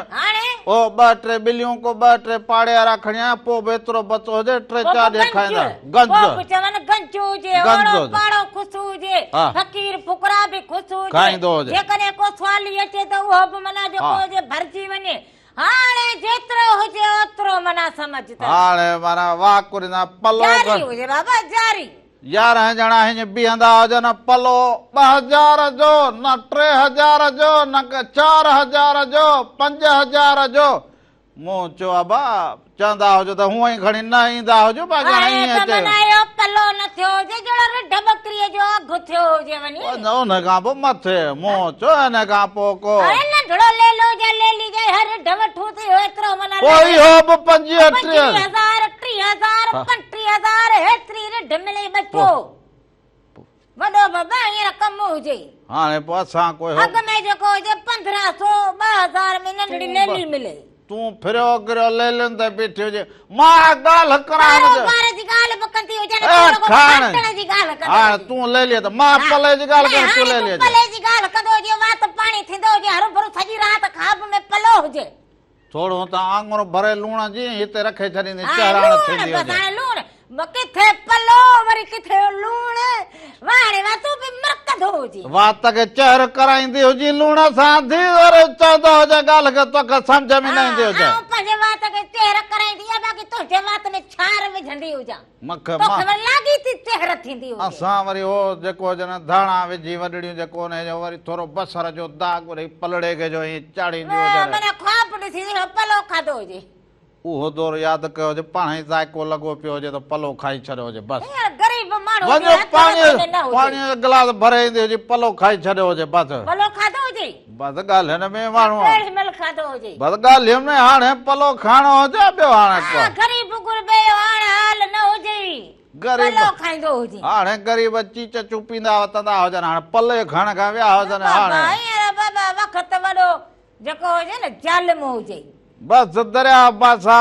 ओ 2-3 ॿिलियूं को 2-3 पाड़े वारा खणी आया पोइ बि एतिरो बचो हुजे 3-4 ॾींहं खाईंदा गंज हुजे पाड़ो ख़ुशि हुजे फ़कीर फुकरा बि ख़ुशि हुजे खाईंदो हुजे जेकॾहिं को सवाली अचे त उहो बि माना जेको हुजे भरिजी वञे हाणे जेतिरो हुजे ओतिरो माना सम्झ हाणे माना वाकुरींदा पलो हुजे बाबा जारी 11 ॼणा हीअं बीहंदा हुजनि पलो 2,000 जो न 3,000 जो न 4,000 जो 5,000 जो मूं चयो अबा चवंदा हुजो त हूअं ई खणी न ईंदा हुजो पलो न थियो हुजे जहिड़ो रिढ बकरीअ जो अघु थियो हुजे वञी हुन खां पोइ मथे मूं चयो हिन खां पोइ को नंढड़ो ले लो जा ले ली जाए हर रिढ वठूं थियो एतिरो माना कोई हो बि 25,000 30,000 35,000 हेतिरी रिढ मिले बचो वॾो बाबा हींअर कमु हुजे हाणे पोइ असां कोई अॻ में जेको हुजे 1,500 2,000 में नंढड़ी लेली मिले तूं फिरियो गिरियो ले लेन त बीठी हुजे मां ॻाल्हि करां जी ॻाल्हि बि कंदी हुजे जी ॻाल्हि हाणे तूं ले लिया त मां पले जी ॻाल्हि कर तूं ले लिया पले जी ॻाल्हि कंदो हुजे वात पाणी थींदो हुजे हर भरू सॼी राति खाब में पलो हुजे थोरो त आङुर भरे लूण जी हिते रखे छॾींदी चहराण थींदी हुजे लूण किथे पलो वरी किथे लूण वाणे वा तू भी मरकद हो जी बात के चेहर कराईंदी हुजी लूण सां दी और चवंदो हुजे ॻाल्हि खे तोखे सम्झ में न ईंदी हुजे पंहिंजे वात खे चेहर कराईंदी आहे बाक़ी तुंहिंजे वात में छार विझंदी हुजां मूंखे तोखे वरी लागी थी चेहर थींदी हुजे असां वरी हो जेको हुजे न धाणा विझी वॾड़ियूं जेको हुन जो वरी थोरो बसर जो दाग वरी पलड़े खे जो ईअं चाढ़ींदी हुजे मने ख्वाब ॾिसी पलो खाधो हुजे उहो दौर यादि कयो हुजे पाण ई ज़ाइको लॻो पियो हुजे त पलो खाई छॾियो हुजे बसि गरीब माण्हू वञो पाणीअ जो गिलास भरे ईंदी हुजे पलो खाई छॾियो हुजे बसि पलो खाधो हुजे बसि ॻाल्हि हिन में माण्हू केॾी महिल खाधो हुजे बसि ॻाल्हि में हाणे पलो खाइणो हुजे ॿियो हाणे को गरीब गुरबे जो हाणे हाल न हुजे गरीब पलो खाईंदो हुजे हाणे गरीब चीच चुपींदा वतंदा हुजनि हाणे पले खाइण खां विया हुजनि हाणे बाबा वक़्तु वॾो जेको हुजे न ज़ालिम हुजे बसि दरिया बासा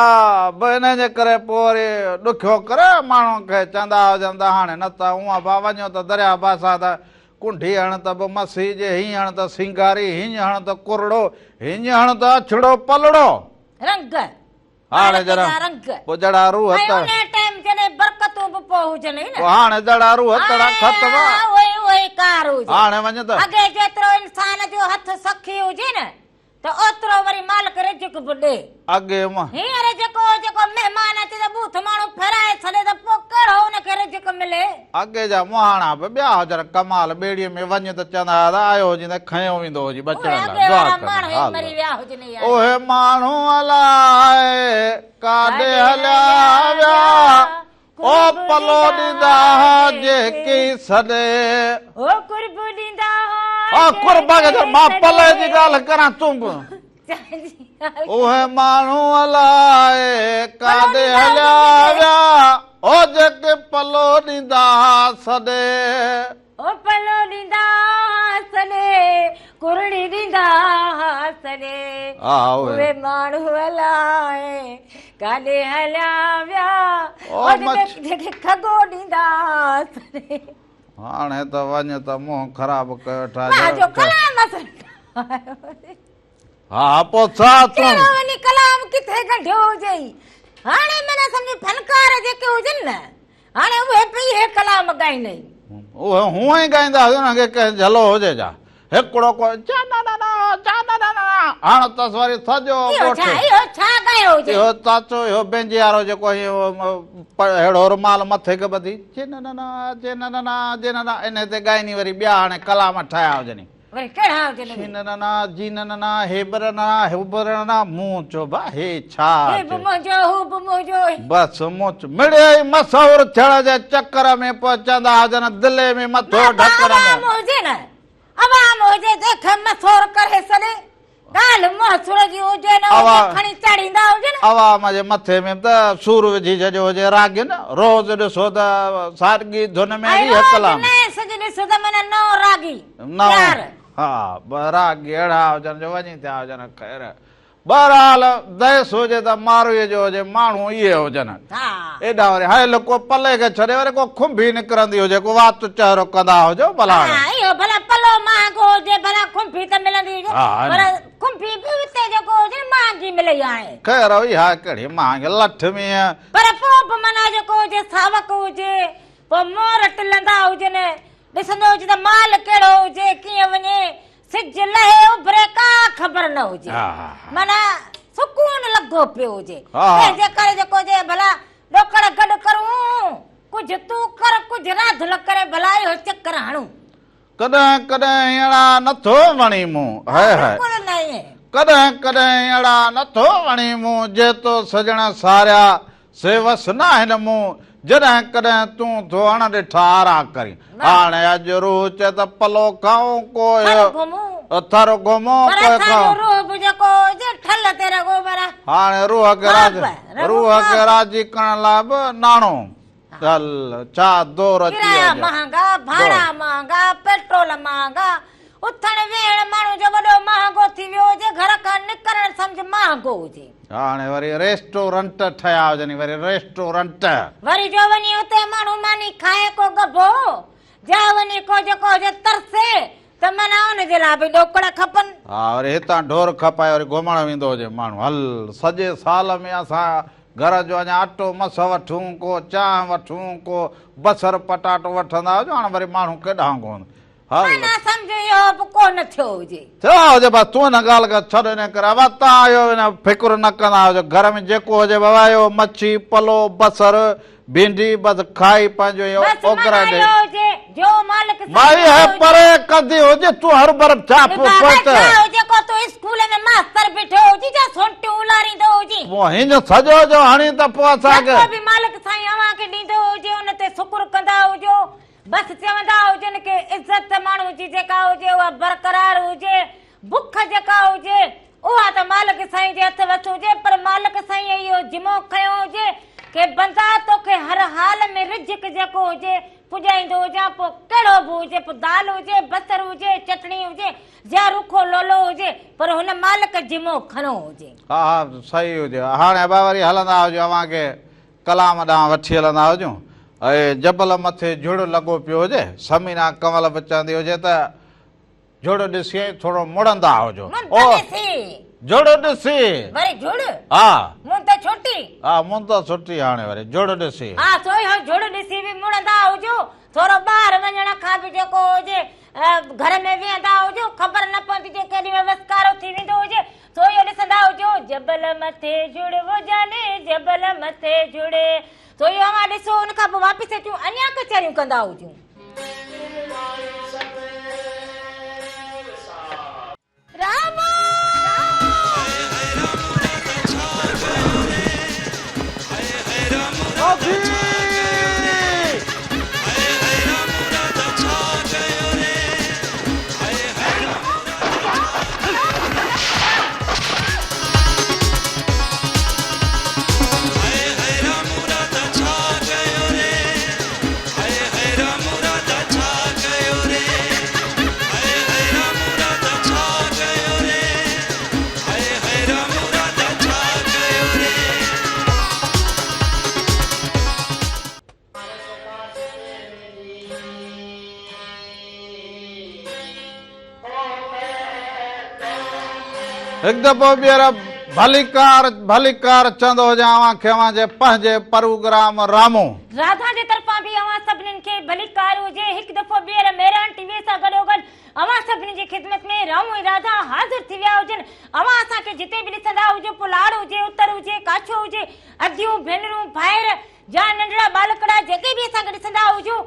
हिन जे करे पोइ वरी ॾुखियो करे माण्हू खे चवंदा हुजनि त हाणे न त उहा बा वञो त दरिया बासा त कुंडी हण त बि मसी जे हीअं हण त सिंगारी हीअं हण त कुरड़ो हीअं हण त अछड़ो पलड़ो रंग हाणे जरा रंग पोइ जड़ा रूह त टाइम जॾहिं बरकतूं बि पोइ हुजनि न हाणे जड़ा रूह तड़ा ख़तम उहे कार हुजे हाणे वञ त अॻे जेतिरो इंसान जो हथ सखी हुजे न त ओतिरो वरी मालिक रिज़्क़ बि ॾे अॻे मां हींअर जेको महिमान अचे त बूथ माण्हू फेराए छॾे त पोइ कहिड़ो हुनखे रिज़्क़ मिले अॻे जा मुहाणा बि ॿिया हुजनि कमाल ॿेड़ीअ में वञ त चवंदा हुआ आयो हुजे त खयो वेंदो हुजे बचण लाइ उहे माण्हू अलाए काॾे हलिया विया ओ पलो ॾींदा जेकी सॾे ओ कुर्ब ॾींदा कुर्बा खे मां पले जी ॻाल्हि करां तूं बि उहे माण्हू अलाए काॾे हलिया विया ओ जेके पलो ॾींदा सॾे ओ पलो ॾींदा सॾे कुरड़ी ॾींदा सॾे उहे माण्हू अलाए काॾे हलिया विया ओ जेके खगो ॾींदा सॾे हाणे त वञ त मुंहुं ख़राब कयो हा पोइ छा कलाम किथे कढियो हुजे हाणे माना सम्झ फनकार जेके हुजनि न हाणे उहे पई हे कलाम ॻाईंदा उहे हूअं ई ॻाईंदा हुजनि कंहिं झलो हुजे जा हिकिड़ो को हाणे तस वरी सॼो चाचो इहो बेंजी वारो जेको अहिड़ो रुमाल मथे खे ॿधी इन ते ॻाईंदी वरी ॿिया हाणे कलाम ठाहिया हुजनि मशहूर थियण जे चकर में पहुचंदा हुजनि दिल्ली में मथो ढकण अवाम जे मथे में त सूर विझी छॾियो हुजे राॻियुनि रोज़ ॾिसो त सादगी धुन में हा रागी अहिड़ा हुजनि जो वञी थिया हुजनि ख़ैर बहरहाल दहस हुजे त मारूअ जो हुजे माण्हू इहे हुजनि एॾा वरी हल को पले खे छॾे वरी को खुंभी निकिरंदी हुजे को वात चहिरो कंदा हुजो भला पलो महांगो हुजे भला खुंभी त मिलंदी खुंभी बि हिते जेको हुजे महांगी मिले आहे ख़ैर इहा कहिड़ी महांगी लठ में पर पोइ बि माना जेको हुजे सावक हुजे पोइ मोर टिलंदा हुजनि ॾिसंदो हुजे त माल कहिड़ो हुजे कीअं वञे सिज लहे उभरे का ख़बर न हुजे माना सुकून लॻो पियो हुजे तंहिंजे करे जेको हुजे भला ॾोकड़ गॾु करूं कुझु तूं कर कुझु राधल करे भला इहो चकर हणूं कॾहिं कॾहिं अहिड़ा नथो वणी मूं कॾहिं कॾहिं अहिड़ा नथो वणी मूं जे तो सजण सारिया सेवस न आहिनि मूं जॾहिं कॾहिं तूं थो अण ॾिठा आरा करी हाणे अॼु रूह चए त पलो खाऊं को थर घुमो हाणे रूह खे राज़ी करण लाइ बि नाणो हल छा दौर महांगा भाड़ा महांगा पेट्रोल महांगा उथण वेहण माण्हू जो वॾो महांगो थी वियो हुजे घर खां निकिरण सम्झ महांगो हुजे हाणे वरी रेस्टोरेंट ठहिया हुजनि वरी रेस्टोरेंट वरी जो वञी उते माण्हू मानी खाए को गभो जा वञी को जेको हुजे तरसे त माना हुनजे लाइ बि ॾोकड़ खपनि हा वरी हितां ढोर खपाए वरी घुमण वेंदो हुजे माण्हू हल सॼे साल में असां घर जो अञा अटो मस वठूं को चांहि वठूं को बसर पटाटो वठंदा हुजो हाणे वरी माण्हू केॾां कोन हा ना सम्झ इहो बि कोन थियो हुजे थियो हुजे बसि तूं हिन ॻाल्हि खे छॾ हिन करे अब तव्हां इहो हिन फिकुर न कंदा हुजो घर में जेको हुजे बाबा इहो मच्छी पलो बसर भिंडी बसि खाई पंहिंजो इहो बस ओकरा मना ॾे इहो हुजे जो मालिक भाई है परे कदी हुजे तूं हर बरफ छाप पट जेको तूं स्कूल में मास्टर बीठो हुजी जा सोंटियूं उलारींदो हुजी पोइ हिन सॼो जो हणी त पोइ असांखे जेको बि मालिक साईं अव्हां खे ॾींदो हुजे उन ते शुक्र कंदा हुजो बसि चवंदा हुजनि की इज़त माण्हू जी जेका हुजे उहा बरक़रार हुजे बुख जेका हुजे उहा त मालिक साईं जे हथ वस हुजे पर मालिक साईं इहो जिमो खयो हुजे के बंदा तोखे हर हाल में रिज़्क़ जेको हुजे पुॼाईंदो हुजां पोइ कहिड़ो बि हुजे पोइ दाल हुजे बसर हुजे चटणी हुजे या रुखो लोलो हुजे पर हुन मालिक जिमो खणो हुजे हा हा सही हुजे हाणे बा वरी हलंदा हुजो अव्हांखे कलाम ॾांहुं वठी हलंदा हुजूं ऐं जबल मथे जुड़ लॻो पियो हुजे समीना कमल बि चवंदी हुजे त जुड़ ॾिसी थोरो मुड़ंदा हुजो ओ जुड़ ॾिसी वरी जुड़ हा मूं त छोटी हा मूं त सुठी हाणे वरी जुड़ ॾिसी हा सोई हो जुड़ ॾिसी बि मुड़ंदा हुजो थोरो ॿाहिरि वञण खां बि जेको हुजे घर में वेहंदा हुजो ख़बर न पवंदी जे केॾी महिल वसकारो थी वेंदो हुजे सो इहो ॾिसंदा हुजो जबल मथे जुड़ वो जाने जबल मथे जुड़े तो इहो अव्हां ॾिसो उन खां पोइ वापसि अचूं अञा कचहरियूं कंदा हुजूं राम हिकु दफ़ो ॿीहर भलीकार चवंदो हुजां अव्हांखे अव्हांजे पंहिंजे प्रोग्राम रामो राधा जे तरफ़ां बि अव्हां सभिनीनि खे भलीकार हुजे हिकु दफ़ो ॿीहर मेहरान टीवीअ सां गॾोगॾु अव्हां सभिनी जी ख़िदमत में रामू ऐं राधा हाज़िर थी विया हुजनि अव्हां असांखे जिते बि ॾिसंदा हुजो पुलाड़ हुजे उतर हुजे काछो हुजे अदियूं भेनरूं भाइर या नंढड़ा बालकड़ा जेके बि असांखे ॾिसंदा हुजो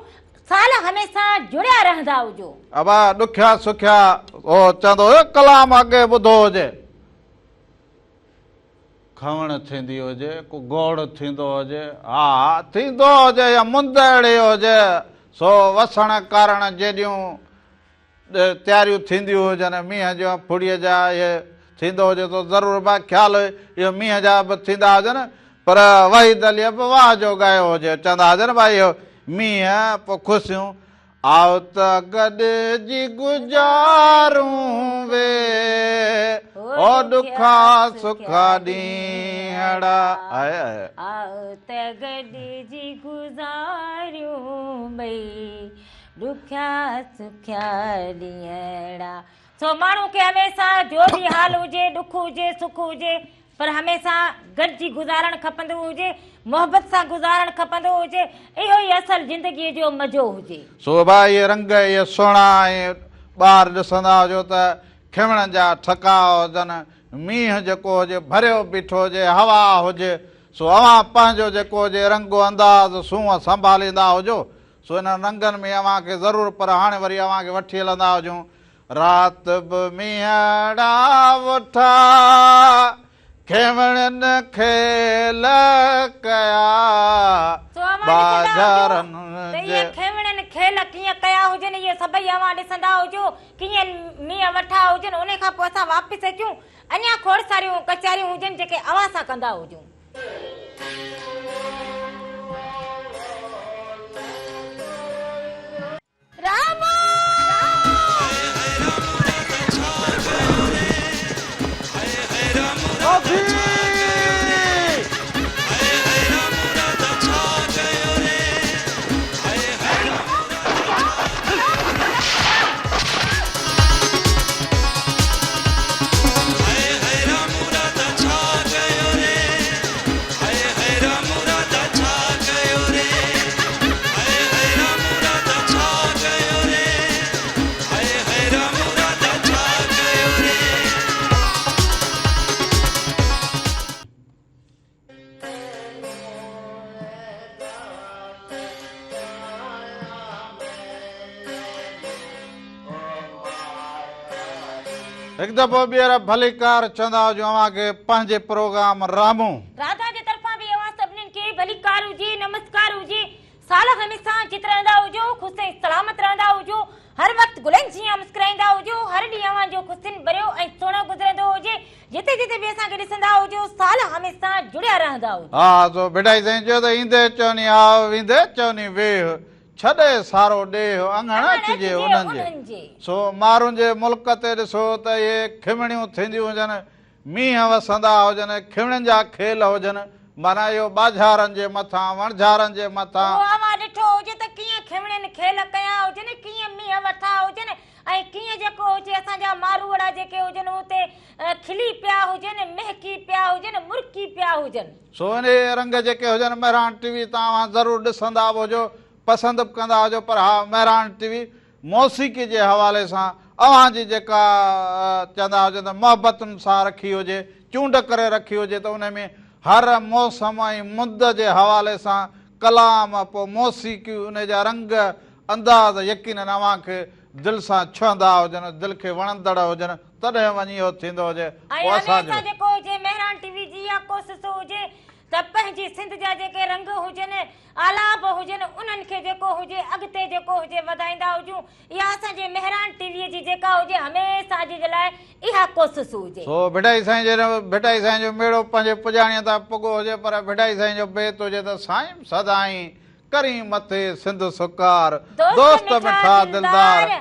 साल हमेशा जुड़िया रहंदा हुजो अबा ॾुखिया सुखिया ओ चवंदो हुयो कलाम अॻे ॿुधो हुजे खवण थींदी हुजे को गोड़ थींदो हुजे हा थींदो हुजे या मुंदड़ी हुजे सो वसण कारण जेॾियूं तयारियूं थींदियूं हुजनि मींहं जो फुड़ीअ जा इहे थींदो हुजे त ज़रूरु बा ख़्यालु इहो मींहं जा बि थींदा हुजनि पर वही दलीअ बि वाह जो ॻायो हुजे चवंदा हुजनि भाई इहो मींहं पोइ ख़ुशियूं आओ त गॾिजी गुज़ारूं वे ओ ॾुखा सुखा ॾींहड़ा आओ त गॾिजी गुज़ारियूं भई ॾुखिया सुखिया ॾींहड़ा सो माण्हू खे हमेशा जो बि हाल हुजे ॾुख हुजे सुख हुजे पर हमेशा गॾिजी गुज़ारणु खपंदो हुजे मोहबत सां गुज़ारणु खपंदो हुजे इहो ई असल ज़िंदगीअ जो मज़ो हुजे सो भाई इहे रंग इहे सुहिणा ऐं ॿार ॾिसंदा हुजो त खिमण जा ठका हुजनि मींहुं जेको हुजे भरियो बीठो हुजे हवा हुजे सो अव्हां पंहिंजो जेको हुजे रंगो अंदाज़ सूंहं संभालींदा हुजो सो इन रंगनि में अव्हांखे ज़रूरु पर हाणे वरी अव्हांखे वठी हलंदा हुजूं राति बि मींहड़ा वठा खेवणनि खेल कया बाज़ारनि जे खेवणनि खेल कीअं कया हुजनि इहे सभई अव्हां ॾिसंदा हुजो कीअं मींहं वठा हुजनि उन खां पोइ असां वापसि अचूं अञा खोड़ सारियूं कचहरियूं हुजनि जेके अव्हां सां कंदा हुजूं राम एक दफ़ो ॿीहर भलीकार चवंदा हुजो अव्हांखे पंहिंजे प्रोग्राम रामू राधा जे तरफ़ां बि अव्हां सभिनीनि खे भलीकार हुजे नमस्कार हुजे साल हमेशा जित रहंदा हुजो ख़ुशि ऐं सलामत रहंदा हुजो हर वक़्तु गुलनि जीअं मुस्कुराईंदा हुजो हर ॾींहुं अव्हांजो ख़ुशियुनि भरियो ऐं सुहिणो गुज़रंदो हुजे जिते जिते बि असांखे ॾिसंदा हुजो साल हमेशा जुड़िया रहंदा हुजो हा सो बेटाई साईं चयो त ईंदे चवनी आव वेंदे चवनी वेह छॾे सारो ॾेह अंगण अचिजे उन्हनि जे सो माण्हुनि जे मुल्क ते ॾिसो त इहे खिमणियूं थींदियूं हुजनि मींहं वसंदा हुजनि खिमणियुनि जा खेल हुजनि माना इहो बाज़ारनि जे मथां वणझारनि जे मथां अव्हां ॾिठो हुजे त कीअं खिमणियुनि खेल कया हुजनि कीअं मींहं वठा हुजनि ऐं कीअं जेको हुजे असांजा मारूअड़ा जेके हुजनि उते खिली पिया हुजनि महकी पिया हुजनि मुरकी पिया हुजनि सो इन रंग जेके हुजनि महिरान टीवी तव्हां ज़रूरु ॾिसंदा बि हुजो पसंदि बि कंदा हुजो पर हा महिरान टीवी मौसीक़ी जे हवाले सां अव्हांजी जेका चवंदा हुजनि त मोहबतुनि सां रखी हुजे चूंड करे रखी हुजे त उन में हर मौसम ऐं मुद जे हवाले सां कलाम पोइ मौसीक़ी उन जा रंग अंदाज़ यकीननि अव्हांखे दिलि सां छुहंदा हुजनि दिलि खे वणंदड़ हुजनि तॾहिं वञी इहो थींदो हुजे जेको हुजे महिरान टीवी जी इहा कोशिशि हुजे त पंहिंजी सिंध जा जेके रंग हुजनि आलाप हुजनि उन्हनि खे जेको हुजे अॻिते जेको हुजे वधाईंदा हुजूं इहा असांजे महिरान टीवीअ जी जेका हुजे हमेशह जे लाइ इहा कोशिशि हुजे सो भिटाई साईं जो मेड़ो पंहिंजे पुॼाणीअ तां पुॻो हुजे पर भिटाई साईं जो बेत हुजे त साईं सदाई करी मथे सिंध सुकार दोस्त मिठा दिलदार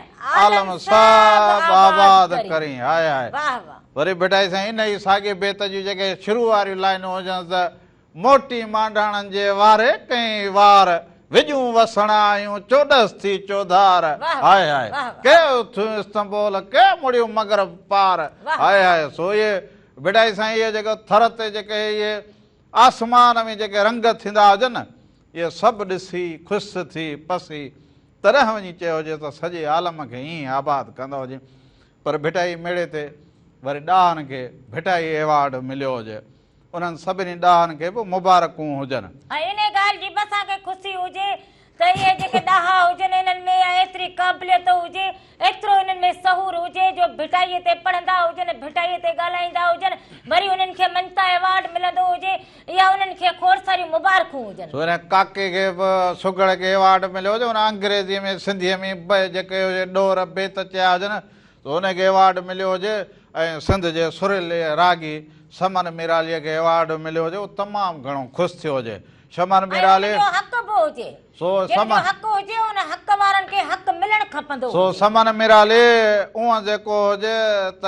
आलम सब आबाद करी हाय हाय वरी भिटाई साईं इन ई साॻे बेत जी जेके शुरू वारियूं लाइनूं हुजनि त मोटी मांडाणनि जे वारे कई वार विजूं वसणा आहियूं चोॾस थी चौधार हाय हाय के उथियूं इस्तंबोल के मुड़ियूं मगरब पार हाय हाय सो इहे भिटाई साईं इहे जेको थर ते जेके इहे आसमान में जेके रंग थींदा हुजनि न इहे सभु ॾिसी ख़ुशि थी पसी तॾहिं वञी चयो हुजे त सॼे आलम खे ईअं आबाद कंदो हुजे पर भिटाई मेड़े ते वरी ॾाहनि खे भिटाई एवॉर्ड मिलियो हुजे उन्हनि सभिनी ॾाहनि खे बि मुबारकूं हुजनि इन ॻाल्हि जी बि असांखे ख़ुशी हुजे त इहे जेके ॾाहा हुजनि इन्हनि में एतिरी क़ाबिलियत हुजे एतिरो इन्हनि में सहूर हुजे जो भिटाईअ ते पढ़ंदा हुजनि भिटाईअ ते ॻाल्हाईंदा हुजनि वरी उन्हनि खे मनता एवॉर्ड मिलंदो हुजे या उन्हनि खे खोड़ सारियूं मुबारकूं हुजनि काके खे बि सुगड़ खे एवॉर्ड मिलियो हुजे उन अंग्रेज़ीअ में सिंधीअ में ॿ जेके हुजे ॾोर बेत चया हुजनि त हुनखे एवॉर्ड मिलियो हुजे ऐं सिंध जे सुरीले रागी शमन मिरालीअ खे एवॉर्ड मिलियो हुजे उहो तमामु घणो ख़ुशि थियो हुजे शमन मिराली सो समन मिराली उहो जेको हुजे त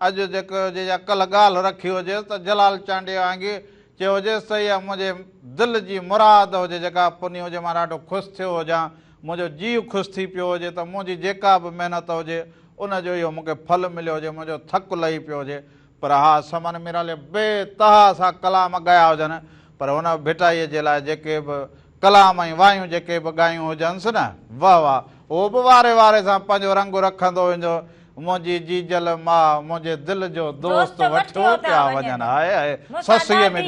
अॼु जेको हुजे या कल्ह ॻाल्हि रखी हुजे त जलाल चांडे वांगुरु चयो हुजेसि त इहा मुंहिंजे दिलि जी मुराद हुजे जेका पुनी हुजे मां ॾाढो ख़ुशि थियो हुजां मुंहिंजो जीउ ख़ुशि थी पियो हुजे त मुंहिंजी जेका बि महिनत हुजे उनजो इहो मूंखे फल मिलियो हुजे मुंहिंजो थकु लही पियो हुजे पर हा समन मिराली बेतहा सां कलाम ॻाया हुजनि पर हुन भिटाईअ जे लाइ जेके बि कलाम ऐं वायूं जेके बि ॻायूं हुजनिसि न वाह वाह उहो बि वारे वारे सां पंहिंजो रंग रखंदो वेंदो मुंहिंजी जीजल मां मुंहिंजे दिलि जो दोस्त वठो पिया वञनि हाय हाय ससुअ में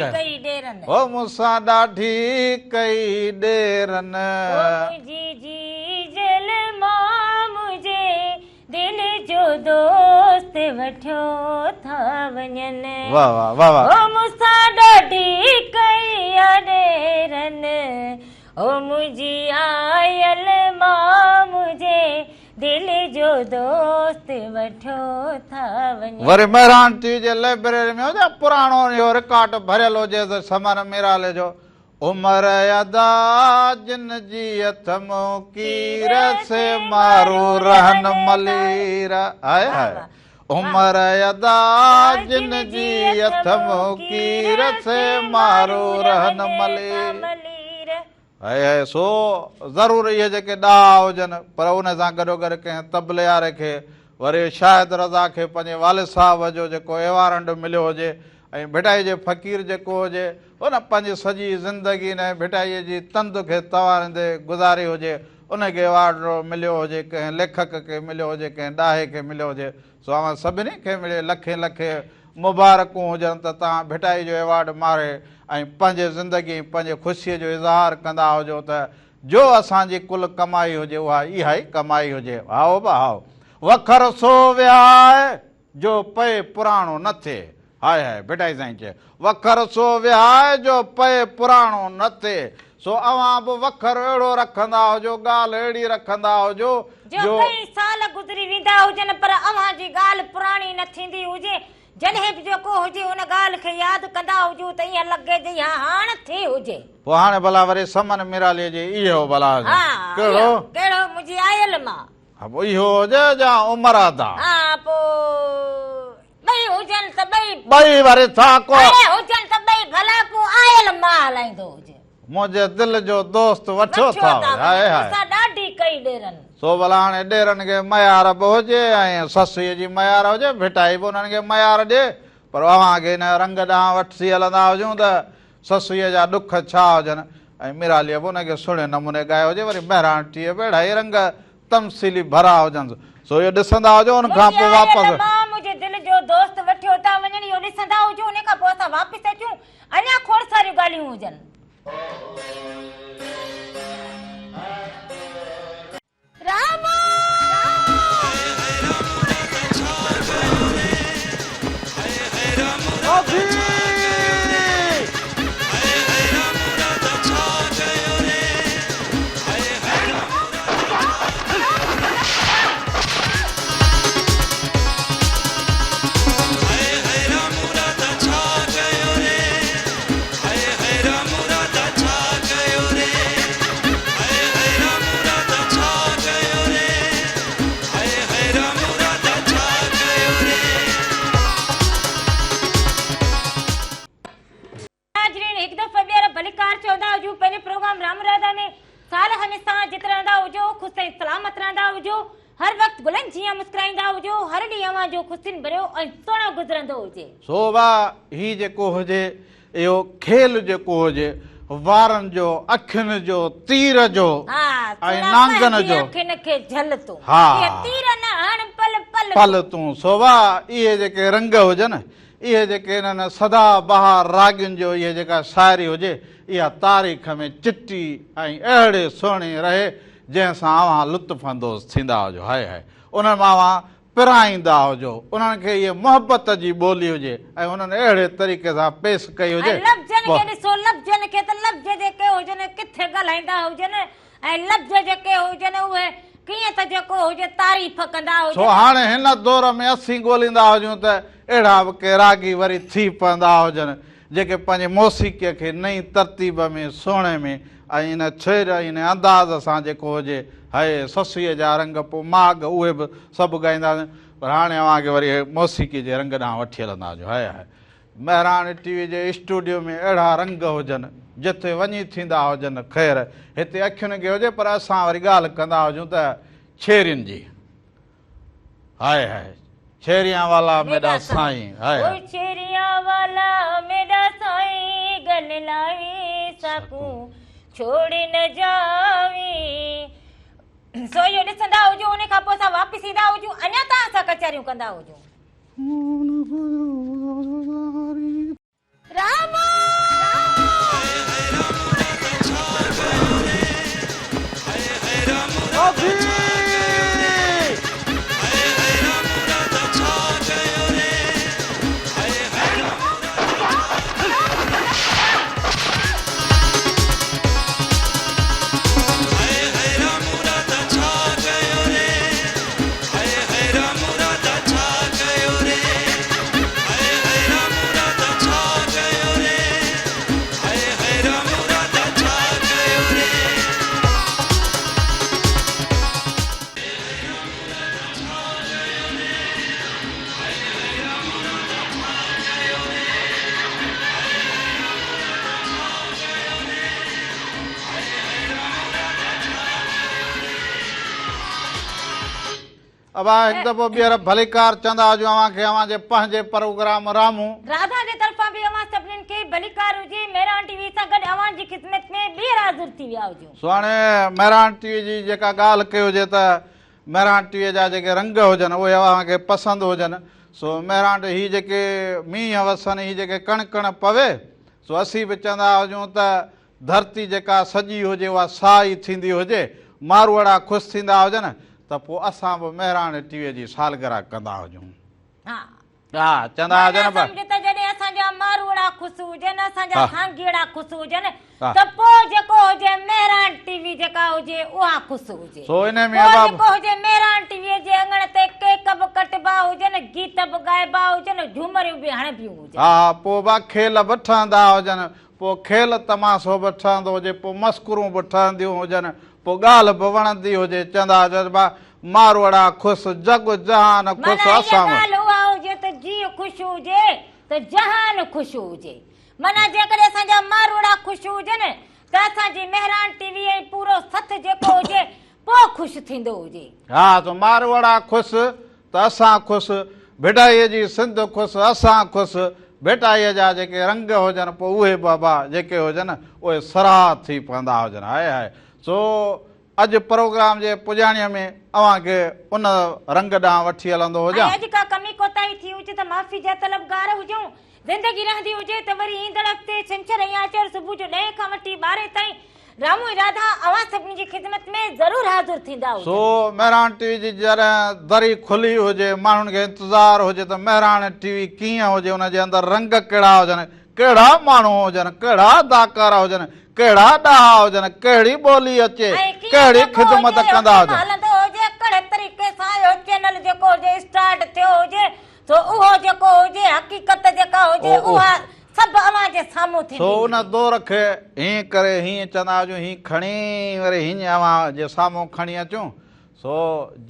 ओ मूंसां ॾाढी कई ॾेरनि दिल जो दोस्त वठो था वञनि वाह वाह वाह वाह ओ मूंसां ॾाढी कई ॾेरनि ओ मुंहिंजी आयल मां मुंहिंजे दिल जो दोस्त वठो था वञनि वरी महिरान टीवी जे लाइब्रेरी में हुजे पुराणो इहो रिकॉर्ड भरियल हुजे त समन मिराले जो उमर अदा जिन जी अथमो कीर से मारो रहन मलीर हाय हाय उमर अदा जिन जी अथमो कीर से मारो रहन मलीर हाय हाय सो ज़रूरु इहे जेके ॾाह हुजनि पर उन सां गॾोगॾु कंहिं तबले वारे खे वरी शाहिद रज़ा खे पंहिंजे वालिद साहिब जो जेको एवॉर्ड मिलियो हुजे ऐं भिटाई जे फ़क़ीर जेको हुजे उन पंहिंजी सॼी ज़िंदगी ने भिटाईअ जी तंद खे तवारंदे गुज़ारी हुजे उनखे एवॉर्ड मिलियो हुजे कंहिं लेखक खे मिलियो हुजे कंहिं ॾाहे खे मिलियो हुजे सो अवां सभिनी खे मिले लखे लखे मुबारकूं हुजनि त तव्हां भिटाई जो एवॉर्ड मारे ऐं पंहिंजे ज़िंदगी पंहिंजे ख़ुशीअ जो इज़हार कंदा हुजो त जो असांजी कुल कमाई हुजे उहा इहा ई कमाई हुजे हाओ बा हाओ वखर सो विया जो पए पुराणो न थिए। हाय हाय बेटा साईं चए वखर सो विहाए जो पए पुराणो न थिए। सो अवां बि वखर अहिड़ो रखंदा हुजो, ॻाल्हि अहिड़ी रखंदा हुजो जो कई साल गुज़री वेंदा हुजनि पर अव्हां जी ॻाल्हि पुराणी न थींदी हुजे। जॾहिं बि जेको हुजे उन ॻाल्हि खे यादि कंदा हुजो त ईअं लॻे त हाणे थी हुजे। पोइ हाणे भला वरी समन मिरालीअ जे इहो भला कहिड़ो कहिड़ो मुंहिंजी आयल मां इहो हुजे या उमरादा? हा पोइ ॿई हुजनि त ॿई वरी छा को हुजनि त ॿई भला पोइ आयल मां हलाईंदो हुजे। मुंहिंजे दिलि जो दोस्त वठो था ॾाढी कई ॾेरनि। सो भला हाणे ॾेरनि खे मयार बि हुजे ऐं ससुअ जी मयार हुजे, भिटाई बि उन्हनि खे मयार ॾिए, पर अव्हांखे हिन रंग ॾांहुं वठी हलंदा हुजूं त ससुअ जा ॾुख छा हुजनि ऐं मिरालीअ बि हुनखे सुहिणे नमूने ॻायो हुजे। वरी बहिराणटीअ बेड़ा ही रंग तमसीली भरा हुजनि। सो इहो ॾिसंदा हुजो उन खां पोइ वापसि मुंहिंजे दिलि जो दोस्त वठियो था वञनि, इहो ॾिसंदा हुजो उन खां पोइ असां वापसि अचूं। अञा खोड़ सारियूं ॻाल्हियूं हुजनि। ही जेको हुजे इहो खेल जेको हुजे वारनि जो, अखियुनि जो, तीर जो ऐं नांगन जो पल तूं सोवा इहे जेके रंग हुजनि, इहे जेके हिननि सदा बहार रागियुनि जो इहे जेका शाइरी हुजे इहा तारीख़ में चिटी ऐं अहिड़े सुहिणी रहे जंहिंसां अव्हां लुत्फ़ अंदोज़ थींदा हुजो। हाय हाय उन्हनि मां अव्हां पिराईंदा हुजो, उन्हनि खे इहे मोहबत जी ॿोली हुजे ऐं उन्हनि अहिड़े तरीक़े सां पेश कई हुजे। लफ़्ज़नि खे त लफ़्ज़ जेके हुजनि किथे ॻाल्हाईंदा हुजनि ऐं लफ़्ज़ जेके हुजनि उहे कीअं त जेको हुजे तारीफ़ कंदा हुजनि। सो हाणे हिन दौर में असीं ॻोल्हींदा हुजूं त अहिड़ा बि के रागी वरी थी पवंदा हुजनि जेके पंहिंजे मौसीक़ीअ खे नई तरतीब में सुहिणे में ऐं इन छेर इन अंदाज़ सां जेको हुजे हाय ससुअ जा रंग पोइ माग उहे बि सभु ॻाईंदा हुजनि। पर हाणे अव्हांखे वरी मौसीक़ी जे रंग ॾांहुं वठी हलंदा हुजो। हाय हाय महिराणी टीवी जे स्टूडियो में अहिड़ा रंग हुजनि जिथे वञी थींदा हुजनि ख़ैर हिते अखियुनि खे हुजे, पर असां वरी ॻाल्हि कंदा हुजूं त छेरियुनि जी। हाय हाय छेरिया वाला मेरा साईं, हाय छेरिया वाला मेरा साईं गल लाई सकूं छोड़ न जावी। सो इहो ॾिसंदा हुजो उन खां पोइ असां वापसि ईंदा हुजूं। अञा तव्हां सां कचहरियूं कंदा हुजूं। अब हिकु दफ़ो ॿीहर भलीकार चवंदा हुजो अव्हांखे अव्हांजे पंहिंजे प्रोग्राम रामू राधा जे तरफ़ां बि अव्हां सभिनीनि खे भलीकार हुजे। मेहरान टीवी सां गॾु अव्हांजी ख़िदमत में ॿीहर हाज़िर थी विया हुजूं। सो हाणे मेहरान टीवी जी जेका ॻाल्हि कई हुजे त मेहरान टीवीअ जा जेके रंग हुजनि उहे अव्हांखे पसंदि हुजनि। सो मेहरान हीअ जेके मींहं वसनि हीअ जेके कण कण पवे सो असीं बि चवंदा हुजूं त धरती जेका सॼी हुजे उहा साई थींदी हुजे, मारवाड़ा ख़ुशि थींदा हुजनि त पोइ असां बि मेहरान टीवीअ जी सालगिरह कंदा हुजूं। हा हा चवंदा हुजनि पर सम्झ त जॾहिं असांजा मारवाड़ा ख़ुशि हुजनि असांजा हा। सांगीड़ा ख़ुशि हुजनि हा। त पोइ जेको हुजे मेहरान टीवी जेका हुजे उहा ख़ुशि हुजे सो इन में पोइ बाबा जेको हुजे मेहरान टीवीअ जे अङण ते केक बि कटबा हुजनि गीत बि ॻाइबा हुजनि झूमरियूं बि हणबियूं हुजनि हा पोइ बा खेल बि ठहंदा हुजनि पोइ खेल तमाशो बि ठहंदो हुजे पोइ मस्करूं बि ठहंदियूं हुजनि पोइ ॻाल्हि बि वणंदी हुजे चवंदा हुजनि बा मारवाड़ा ख़ुशि जग जहान ख़ुशि माना इहा असां ॻाल्हि उहा हुजे त जीउ ख़ुशि हुजे त जहान ख़ुशि हुजे माना जेकॾहिं असांजा मारवाड़ा ख़ुशि हुजनि त असांजी मेहरान टीवी ऐं पूरो सथ जेको हुजे पोइ ख़ुशि थींदो हुजे हा त मारवाड़ा ख़ुशि त असां ख़ुशि भिटाईअ जी सिंध ख़ुशि असां ख़ुशि भिटाईअ जा जेके रंग हुजनि पोइ उहे बाबा जेके हुजनि उहे सराह थी पवंदा हुजनि हाय हाय सो अॼु प्रोग्राम जे पुॼाणीअ में अव्हांखे उन रंग ॾांहुं वठी हलंदो ऐं हुजां अॼु का कमी कोताही थी हुजे त माफ़ी जा तलबगार हुजूं ज़िंदगी रहंदी हुजे त वरी ईंदड़ हफ़्ते छंछर ऐं आचर सुबुह जो 10 खां वठी 12 ताईं रामू राधा अवां सभिनी जी ख़िदमत में ज़रूर हाज़िर थींदा हुजो सो मेहरान टीवी जी जॾहिं दरी खुली हुजे माण्हुनि खे इंतज़ारु हुजे त मेहरान टीवी कीअं हुजे हुनजे अंदरि रंग कहिड़ा हुजनि कहिड़ा माण्हू हुजनि कहिड़ा अदाकार हुजनि कहिड़ा ॾाहा हुजनि कहिड़ी ॿोली अचे कहिड़ी ख़िदमत कंदा हुजनि हलंदो हुजे कहिड़े तरीक़े सां इहो चैनल जेको हुजे स्टार्ट थियो हुजे तो उहो जेको हुजे हक़ीक़त जेका हुजे उहा सभु अवां जे साम्हूं थींदी सो उन दौर खे हीअं करे हीअं चवंदा हुजूं हीअं खणी वरी हीअं अव्हां जे साम्हूं खणी अचूं सो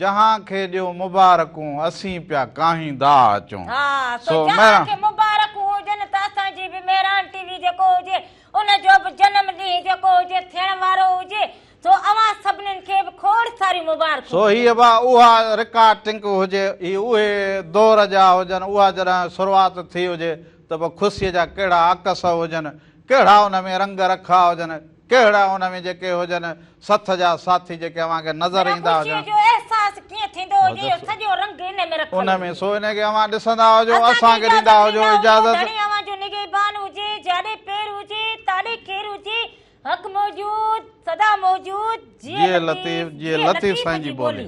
जहां खे ॾियो मुबारकूं असीं पिया काहींदा अचूं हा सो तो जहां मेहरान खे मुबारकूं हुजनि त असांजी बि मेहरान टीवी जेको हुजे उनजो बि जनम ॾींहुं जेको हुजे थियण वारो हुजे सो अवां सभिनीनि खे बि खोड़ सारी मुबारकूं सो हीअ बा उहा रिकॉर्डिंग हुजे इहे उहे दौर जा हुजनि उहा जॾहिं शुरूआति थी हुजे त पोइ ख़ुशीअ जा कहिड़ा आकस हुजनि कहिड़ा हुन में रंग रखा हुजनि कहिड़ा हुन में जेके हुजनि सथ जा साथी जेके अव्हांखे नज़र ईंदा ख़ुशीअ हुजनि जो अहसास कीअं थींदो हुजे इहो सॼो रंग इन में रखियो उन में सो इनखे अव्हां ॾिसंदा हुजो असांखे ॾींदा हुजो इजाज़त अव्हां जो निगहबान हुजे जाॾे पैर हुजे ताॾे केरु हुजे हक़ मौजूद सदा मौजूद जिए लतीफ़ जिए लतीफ़ साईं जी ॿोली